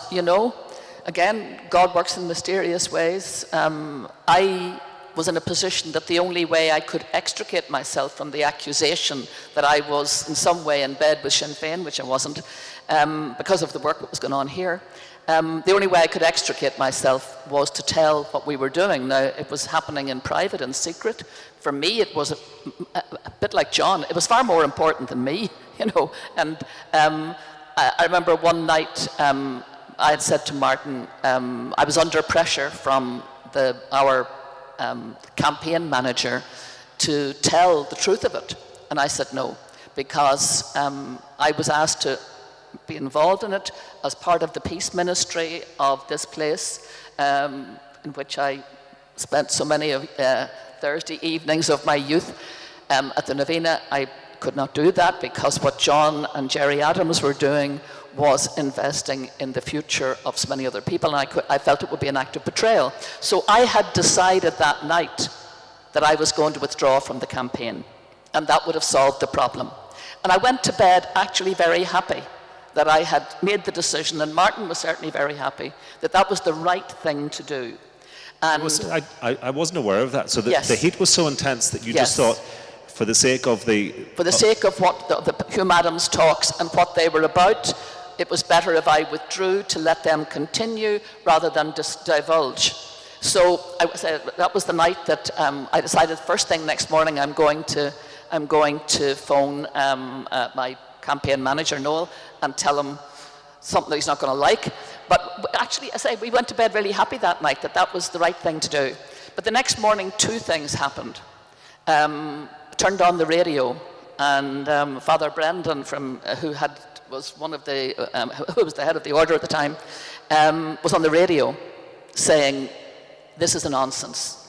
again, God works in mysterious ways. I was in a position that the only way I could extricate myself from the accusation that I was in some way in bed with Sinn Féin, which I wasn't, because of the work that was going on here, the only way I could extricate myself was to tell what we were doing. Now, it was happening in private and secret. For me, it was a bit like John. It was far more important than me, And I remember one night I had said to Martin, I was under pressure from our campaign manager to tell the truth of it. And I said no, because I was asked to be involved in it as part of the peace ministry of this place, in which I spent so many of Thursday evenings of my youth at the Novena. I could not do that because what John and Gerry Adams were doing was investing in the future of so many other people, and I felt it would be an act of betrayal. So I had decided that night that I was going to withdraw from the campaign, and that would have solved the problem. And I went to bed actually very happy that I had made the decision, and Martin was certainly very happy, that that was the right thing to do. And I wasn't aware of that. So the heat was so intense that you yes. just thought, for the sake of what the Hume-Adams talks and what they were about, it was better if I withdrew to let them continue rather than divulge. So that was the night that I decided first thing next morning I'm going to phone my campaign manager, Noel, and tell him something that he's not going to like. But actually, we went to bed really happy that night, that was the right thing to do. But the next morning, two things happened. Turned on the radio, and Father Brendan, who was the head of the order at the time, was on the radio saying, "This is a nonsense.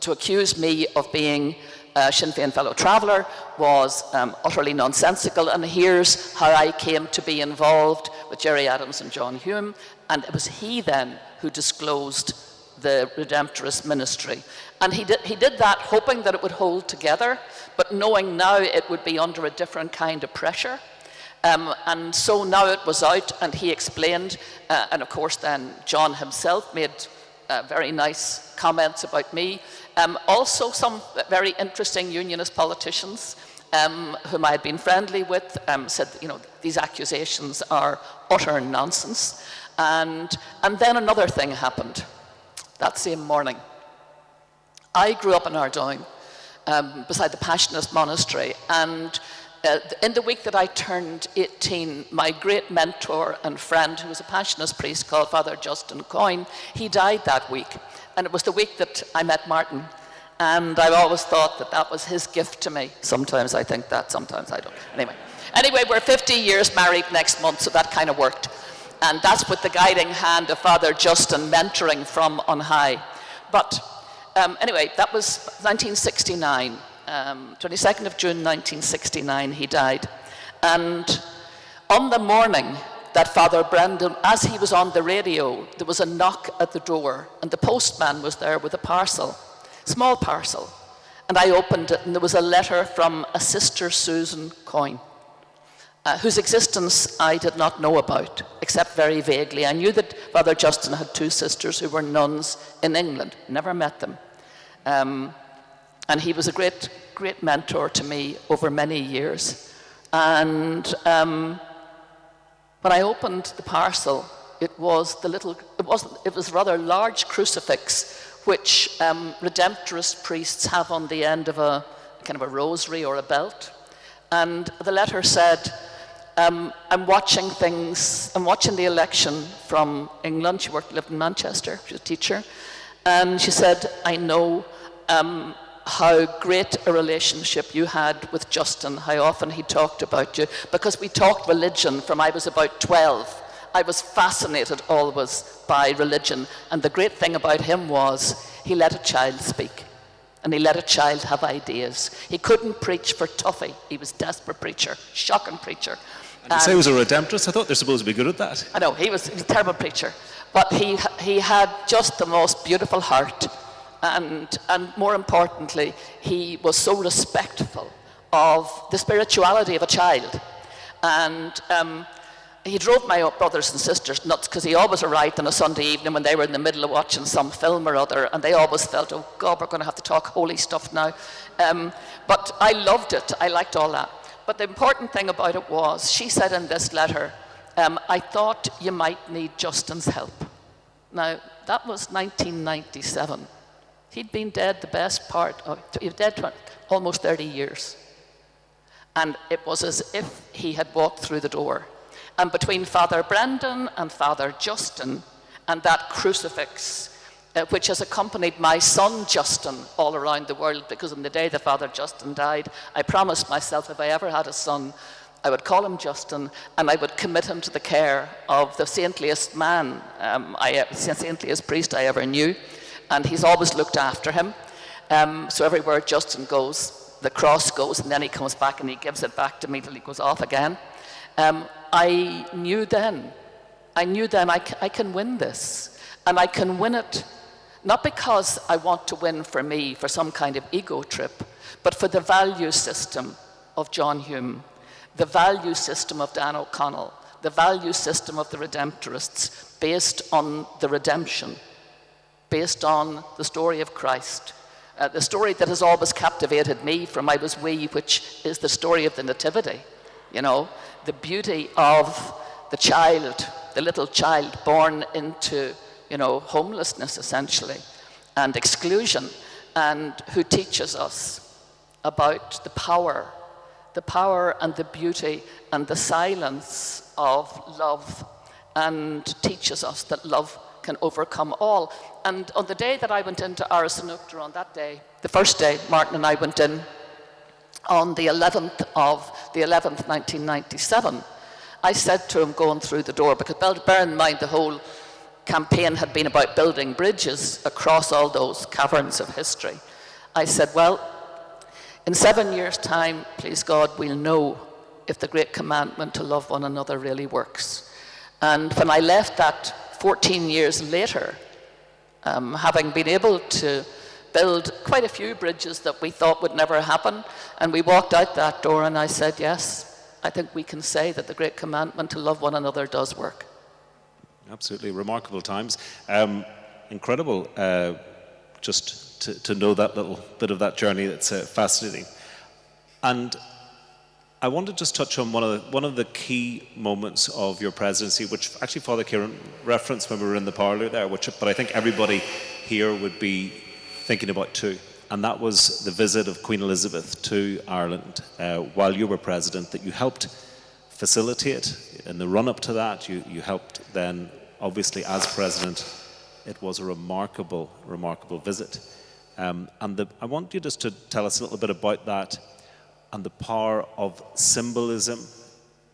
To accuse me of being a Sinn Féin fellow traveller was utterly nonsensical, and here's how I came to be involved with Gerry Adams and John Hume." And it was he then who disclosed the Redemptorist ministry. And he did that hoping that it would hold together, but knowing now it would be under a different kind of pressure. And so now it was out, and he explained, and of course then John himself made very nice comments about me. Also some very interesting unionist politicians whom I had been friendly with said, these accusations are utter nonsense. And then another thing happened that same morning. I grew up in Ardoyne, beside the Passionist Monastery, and in the week that I turned 18, my great mentor and friend, who was a Passionist priest called Father Justin Coyne, he died that week. And it was the week that I met Martin. And I've always thought that was his gift to me. Sometimes I think that, sometimes I don't. Anyway, we're 50 years married next month, so that kind of worked. And that's with the guiding hand of Father Justin mentoring from on high. But anyway, that was 1969. 22nd of June 1969, he died. And on the morning that Father Brendan, as he was on the radio, there was a knock at the door, and the postman was there with a parcel, small parcel. And I opened it, and there was a letter from a Sister Susan Coyne, whose existence I did not know about, except very vaguely. I knew that Father Justin had two sisters who were nuns in England, never met them. And he was a great, great mentor to me over many years. And when I opened the parcel, it was a rather large crucifix, which Redemptorist priests have on the end of a kind of a rosary or a belt. And the letter said, I'm watching the election from England. She lived in Manchester, she was a teacher. And she said, I know how great a relationship you had with Justin, how often he talked about you, because we talked religion from I was about 12. I was fascinated always by religion, and the great thing about him was he let a child speak, and he let a child have ideas. He couldn't preach for Tuffy. He was a desperate preacher, shocking preacher. And you say he was a redemptorist? I thought they're supposed to be good at that. I know, he was a terrible preacher, but he had just the most beautiful heart, and more importantly, he was so respectful of the spirituality of a child. And he drove my brothers and sisters nuts, because he always arrived on a Sunday evening when they were in the middle of watching some film or other, and they always felt, oh God, we're going to have to talk holy stuff now. But I loved it. I liked all that. But the important thing about it was, she said in this letter, I thought you might need Justin's help. Now, that was 1997. He'd been dead the best part of, he was dead almost 30 years. And it was as if he had walked through the door. And between Father Brendan and Father Justin and that crucifix, which has accompanied my son Justin all around the world, because on the day that Father Justin died, I promised myself if I ever had a son, I would call him Justin, and I would commit him to the care of the saintliest man, saintliest priest I ever knew, and he's always looked after him. So everywhere Justin goes, the cross goes, and then he comes back and he gives it back to me till he goes off again. I knew then I can win this, and I can win it not because I want to win for me, for some kind of ego trip, but for the value system of John Hume, the value system of Dan O'Connell, the value system of the Redemptorists, based on the redemption, based on the story of Christ, the story that has always captivated me from I was wee, which is the story of the Nativity. You know, the beauty of the child, the little child born into, you know, homelessness essentially, and exclusion, and who teaches us about the power and the beauty and the silence of love, and teaches us that love can overcome all. And on the day that I went into Arasanukter, on that day, the first day Martin and I went in, on the 11th, 1997, I said to him going through the door, because bear in mind the whole campaign had been about building bridges across all those caverns of history. I said, well, in 7 years' time, please God, we'll know if the great commandment to love one another really works. And when I left that 14 years later, having been able to build quite a few bridges that we thought would never happen, and we walked out that door and I said, yes, I think we can say that the great commandment to love one another does work. Absolutely, remarkable times. Incredible just to know that little bit of that journey. That's fascinating. And I want to just touch on one of the key moments of your presidency, which actually Father Kieran referenced when we were in the parlour there, but I think everybody here would be thinking about too. And that was the visit of Queen Elizabeth to Ireland while you were president, that you helped facilitate. In the run-up to that, you helped then, obviously as president. It was a remarkable, remarkable visit. I want you just to tell us a little bit about that and the power of symbolism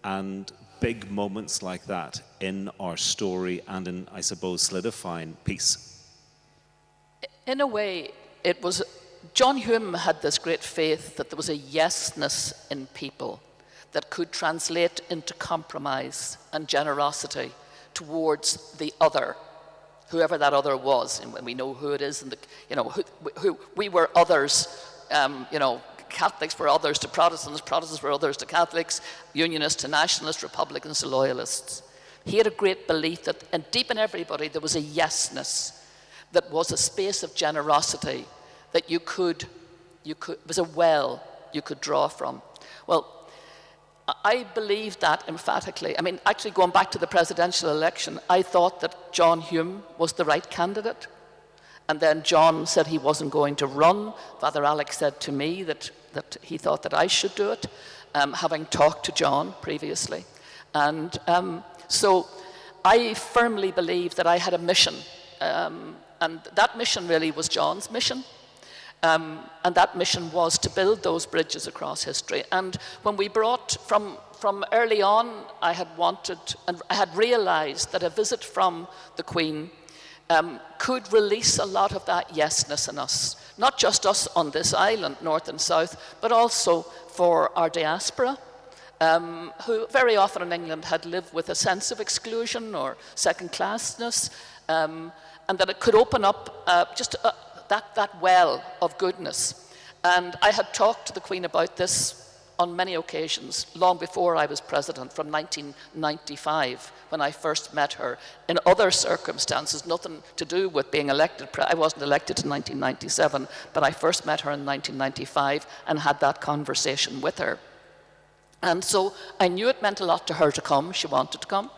and big moments like that in our story and in, I suppose, solidifying peace. In a way, it was, John Hume had this great faith that there was a yesness in people that could translate into compromise and generosity towards the other, whoever that other was. And when we know who it is, and who we were others, Catholics were others to Protestants, Protestants were others to Catholics, Unionists to Nationalists, Republicans to Loyalists. He had a great belief that, and deep in everybody, there was a yesness, that was a space of generosity that was a well you could draw from. Well, I believe that emphatically. I mean, actually going back to the presidential election, I thought that John Hume was the right candidate. And then John said he wasn't going to run. Father Alex said to me that he thought that I should do it, having talked to John previously. And so I firmly believe that I had a mission. And that mission really was John's mission. And that mission was to build those bridges across history. And when we brought, from early on, I had wanted, and I had realized that a visit from the Queen could release a lot of that yesness in us. Not just us on this island, north and south, but also for our diaspora, who very often in England had lived with a sense of exclusion or second-classness, and that it could open up that well of goodness. And I had talked to the Queen about this on many occasions, long before I was president, from 1995, when I first met her, in other circumstances, nothing to do with being elected. I wasn't elected in 1997, but I first met her in 1995 and had that conversation with her. And so I knew it meant a lot to her to come. She wanted to come.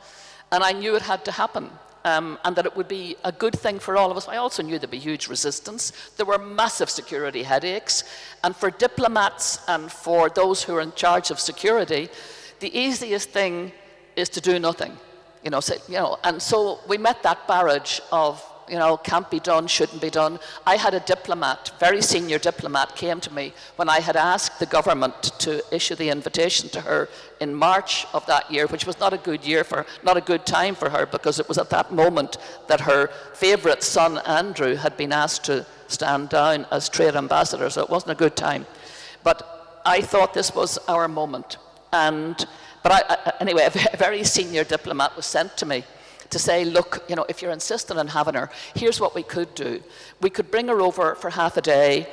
And I knew it had to happen. And that it would be a good thing for all of us. I also knew there'd be huge resistance. There were massive security headaches. And for diplomats and for those who are in charge of security, the easiest thing is to do nothing. And so we met that barrage of, can't be done, shouldn't be done. I had a diplomat, very senior diplomat, came to me when I had asked the government to issue the invitation to her in March of that year, which was not a good time for her, because it was at that moment that her favourite son, Andrew, had been asked to stand down as trade ambassador, so it wasn't a good time. But I thought this was our moment. Anyway, a very senior diplomat was sent to me to say, look, if you're insistent on having her, here's what we could do. We could bring her over for half a day,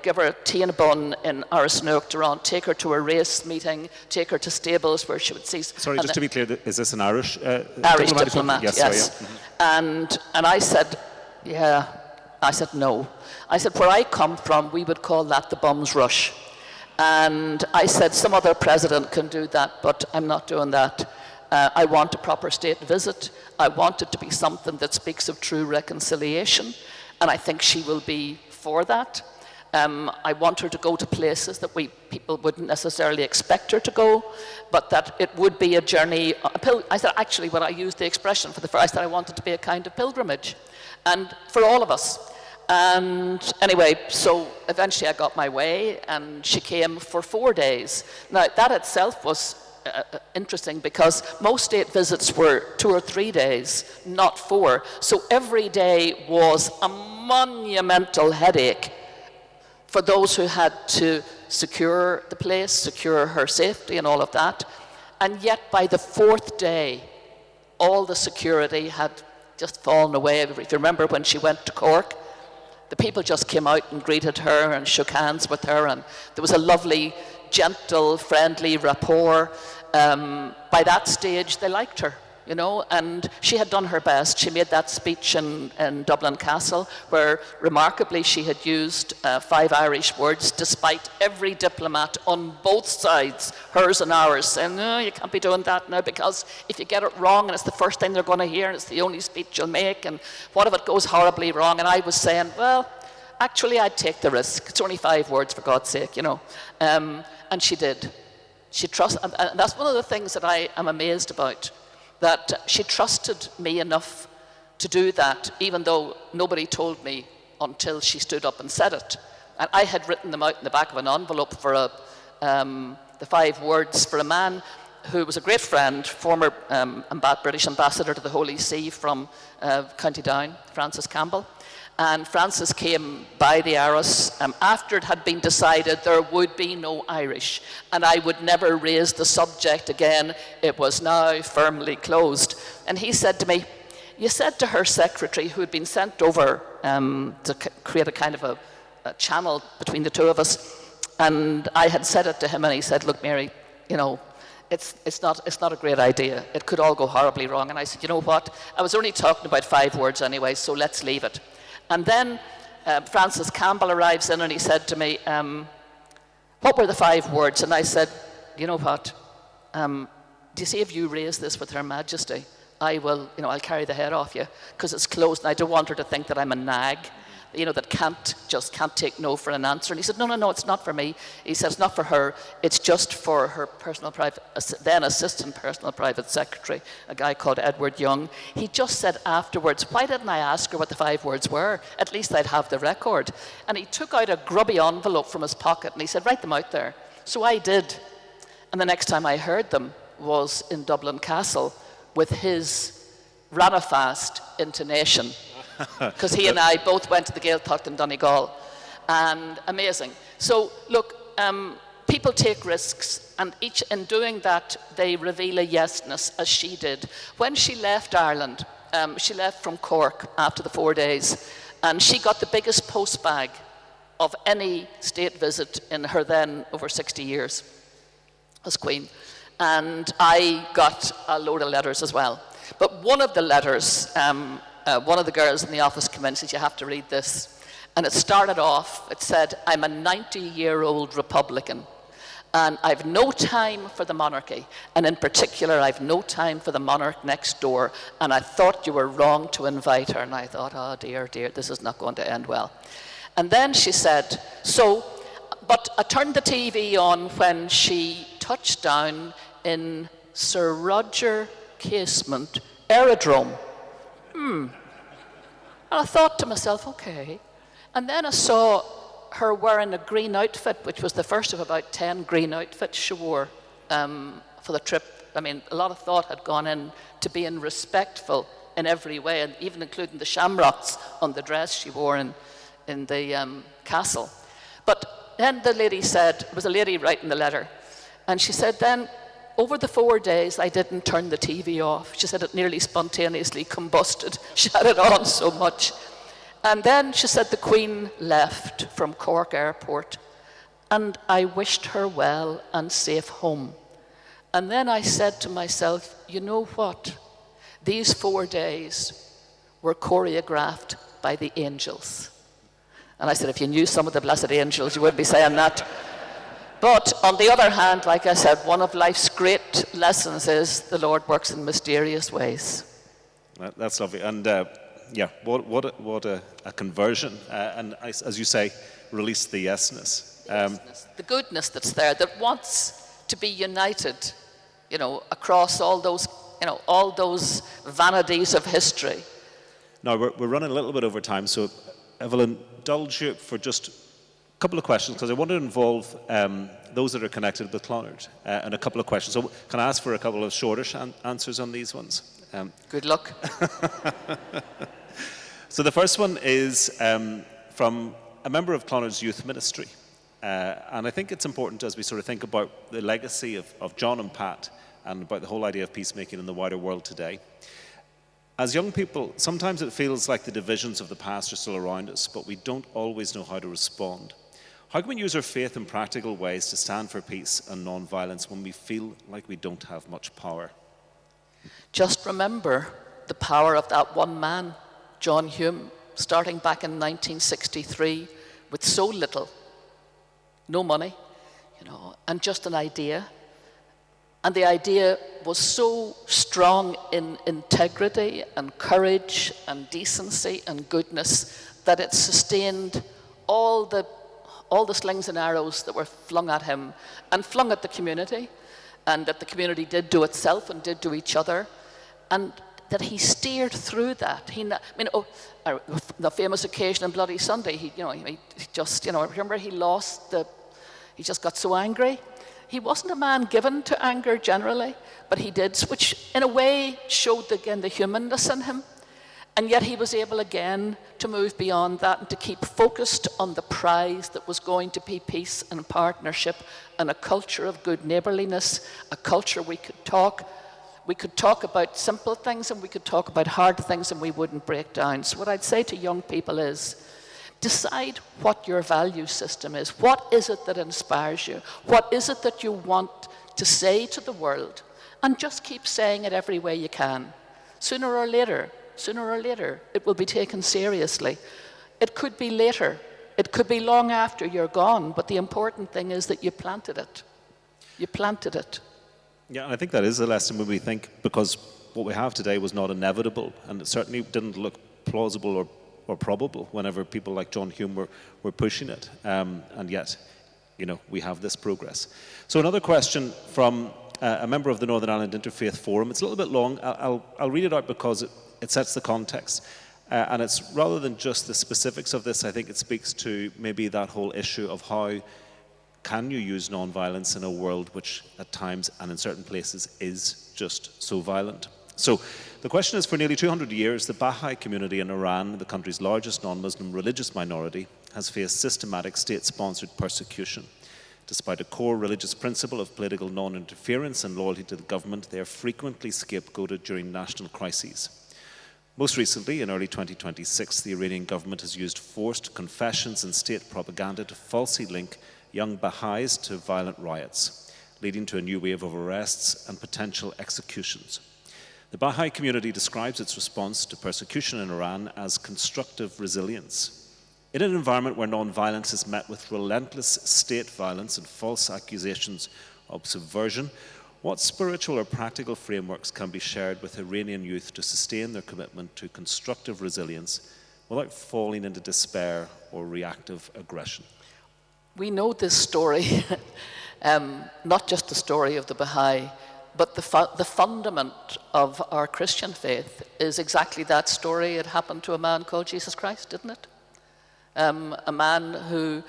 give her a tea and a bun in Arsnook, take her to a race meeting, take her to stables where she would see... Sorry, just to be clear, is this an Irish Irish diplomat, yes. Sorry, yeah. And I said, yeah. I said, no. I said, where I come from, we would call that the bum's rush. And I said, some other president can do that, but I'm not doing that. I want a proper state visit. I want it to be something that speaks of true reconciliation, and I think she will be for that. I want her to go to places that people wouldn't necessarily expect her to go, but that it would be a journey. I said, actually, when I used the expression for the first, I said I wanted it to be a kind of pilgrimage, and for all of us. And anyway, so eventually I got my way, and she came for 4 days. Now, that itself was interesting, because most state visits were 2 or 3 days, not 4. So every day was a monumental headache for those who had to secure the place, secure her safety and all of that. And yet by the 4th day, all the security had just fallen away. If you remember when she went to Cork, the people just came out and greeted her and shook hands with her, and there was a lovely, gentle, friendly rapport. By that stage, they liked her, and she had done her best. She made that speech in Dublin Castle, where remarkably she had used 5 Irish words, despite every diplomat on both sides, hers and ours, saying, no, you can't be doing that now, because if you get it wrong and it's the first thing they're going to hear and it's the only speech you'll make, and what if it goes horribly wrong? And I was saying, well, actually I'd take the risk. It's only 5 words, for God's sake, And she did. She trusted, and that's one of the things that I am amazed about, that she trusted me enough to do that, even though nobody told me until she stood up and said it. And I had written them out in the back of an envelope for the 5 words for a man who was a great friend, former British ambassador to the Holy See from County Down, Francis Campbell. And Francis came by the Irish after it had been decided there would be no Irish, and I would never raise the subject again. It was now firmly closed. And he said to me, you said to her secretary, who had been sent over to create a kind of a channel between the two of us, and I had said it to him, and he said, look, Mary, it's not a great idea. It could all go horribly wrong. And I said, you know what? I was only talking about 5 words anyway, so let's leave it. And then Francis Campbell arrives in, and he said to me, what were the 5 words? And I said, you know what? Do you see, if you raise this with Her Majesty, I'll carry the head off you, because it's closed, and I don't want her to think that I'm a nag. that can't take no for an answer. And he said, no, it's not for me. He said, it's not for her. It's just for her then assistant personal private secretary, a guy called Edward Young. He just said afterwards, why didn't I ask her what the 5 words were? At least I'd have the record. And he took out a grubby envelope from his pocket and he said, write them out there. So I did. And the next time I heard them was in Dublin Castle with his Ranafast intonation, because he and I both went to the Gaeltacht in Donegal, and amazing. So look, people take risks, and each in doing that, they reveal a yesness, as she did. When she left Ireland, she left from Cork after the 4 days, and she got the biggest post bag of any state visit in her then over 60 years as Queen. And I got a load of letters as well. But one of the letters, one of the girls in the office came in and said, you have to read this. And it started off, it said, I'm a 90-year-old Republican, and I've no time for the monarchy. And in particular, I've no time for the monarch next door. And I thought you were wrong to invite her. And I thought, oh dear, this is not going to end well. And then she said, but I turned the TV on when she touched down in Sir Roger Casement Aerodrome. And I thought to myself, okay. And then I saw her wearing a green outfit, which was the first of about 10 green outfits she wore for the trip. I mean, a lot of thought had gone in to being respectful in every way, and even including the shamrocks on the dress she wore in the castle. But then the lady said, it was a lady writing the letter, and she said then, over the 4 days, I didn't turn the TV off. She said it nearly spontaneously combusted. She had it on so much. And then she said the Queen left from Cork Airport, and I wished her well and safe home. And then I said to myself, you know what? These 4 days were choreographed by the angels. And I said, if you knew some of the blessed angels, you wouldn't be saying that. But on the other hand, like I said, one of life's great lessons is the Lord works in mysterious ways. That's lovely. And yeah, what a conversion. And as you say, release the yesness. The goodness that's there, that wants to be united, across all those vanities of history. Now, we're running a little bit over time, so I will indulge you for just a couple of questions, because I want to involve those that are connected with Clonard, and a couple of questions. So can I ask for a couple of shortish answers on these ones? Good luck. So the first one is from a member of Clonard's youth ministry. And I think it's important as we sort of think about the legacy of John and Pat and about the whole idea of peacemaking in the wider world today. As young people, sometimes it feels like the divisions of the past are still around us, but we don't always know how to respond. How can we use our faith in practical ways to stand for peace and non-violence when we feel like we don't have much power? Just remember the power of that one man, John Hume, starting back in 1963 with so little, no money, and just an idea. And the idea was so strong in integrity and courage and decency and goodness that it sustained all the slings and arrows that were flung at him and flung at the community, and that the community did to itself and did to each other, and that he steered through that. The famous occasion on Bloody Sunday, he just, remember he just got so angry. He wasn't a man given to anger generally, but he did, which in a way showed again the humanness in him. And yet he was able again to move beyond that and to keep focused on the prize that was going to be peace and partnership and a culture of good neighborliness, a culture we could talk about simple things and we could talk about hard things and we wouldn't break down. So what I'd say to young people is, decide what your value system is. What is it that inspires you? What is it that you want to say to the world? And just keep saying it every way you can. Sooner or later, it will be taken seriously. It could be later. It could be long after you're gone. But the important thing is that you planted it. You planted it. Yeah, and I think that is a lesson when we think, because what we have today was not inevitable, and it certainly didn't look plausible or or probable whenever people like John Hume were pushing it. And yet, we have this progress. So another question from a member of the Northern Ireland Interfaith Forum. It's a little bit long. I'll read it out because it sets the context. And it's rather than just the specifics of this, I think it speaks to maybe that whole issue of how can you use non-violence in a world which at times and in certain places is just so violent. So the question is, for nearly 200 years, the Baha'i community in Iran, the country's largest non-Muslim religious minority, has faced systematic state-sponsored persecution. Despite a core religious principle of political non-interference and loyalty to the government, they are frequently scapegoated during national crises. Most recently, in early 2026, the Iranian government has used forced confessions and state propaganda to falsely link young Baha'is to violent riots, leading to a new wave of arrests and potential executions. The Baha'i community describes its response to persecution in Iran as constructive resilience. In an environment where non-violence is met with relentless state violence and false accusations of subversion, what spiritual or practical frameworks can be shared with Iranian youth to sustain their commitment to constructive resilience without falling into despair or reactive aggression? We know this story, not just the story of the Baha'i, but the fundament of our Christian faith is exactly that story. It happened to a man called Jesus Christ, didn't it? A man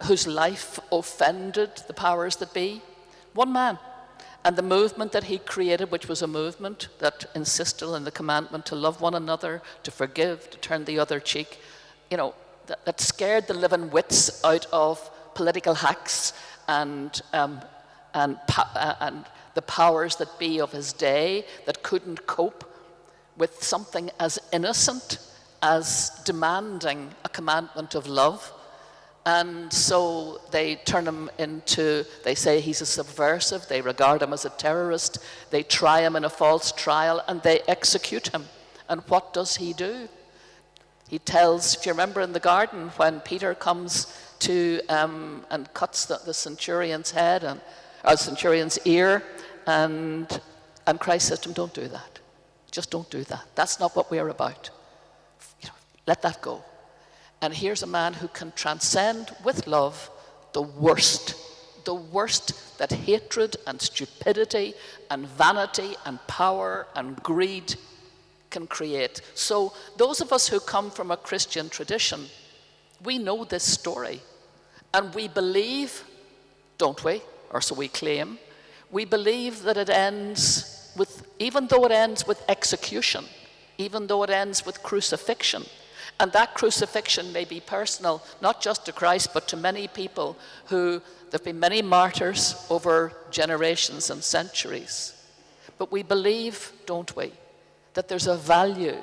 whose life offended the powers that be. One man. And the movement that he created, which was a movement that insisted on the commandment to love one another, to forgive, to turn the other cheek, that scared the living wits out of political hacks and the powers that be of his day that couldn't cope with something as innocent as demanding a commandment of love. And so they turn him into, they say he's a subversive, they regard him as a terrorist, they try him in a false trial, and they execute him. And what does he do? He tells, if you remember in the garden, when Peter comes to and cuts the centurion's head, or centurion's ear, and Christ says to him, don't do that. Just don't do that. That's not what we're about. Let that go. And here's a man who can transcend with love the worst that hatred and stupidity and vanity and power and greed can create. So those of us who come from a Christian tradition, we know this story. And we believe, don't we? Or so we claim. We believe that it ends with, even though it ends with execution, even though it ends with crucifixion, and that crucifixion may be personal, not just to Christ, but to many people who, there have been many martyrs over generations and centuries. But we believe, don't we, that there's a value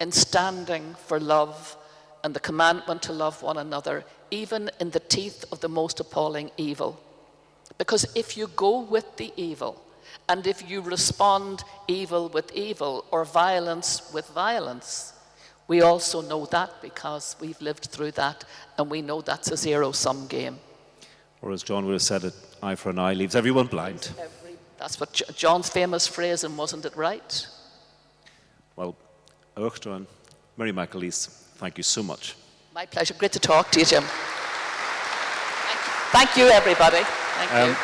in standing for love and the commandment to love one another, even in the teeth of the most appalling evil. Because if you go with the evil, and if you respond evil with evil or violence with violence, we also know that because we've lived through that, and we know that's a zero-sum game. Or as John would have said it, eye for an eye leaves everyone blind. That's what John's famous phrase, and wasn't it right? Well, John, Mary McAleese, thank you so much. My pleasure. Great to talk to you, Jim. Thank you, everybody. Thank you.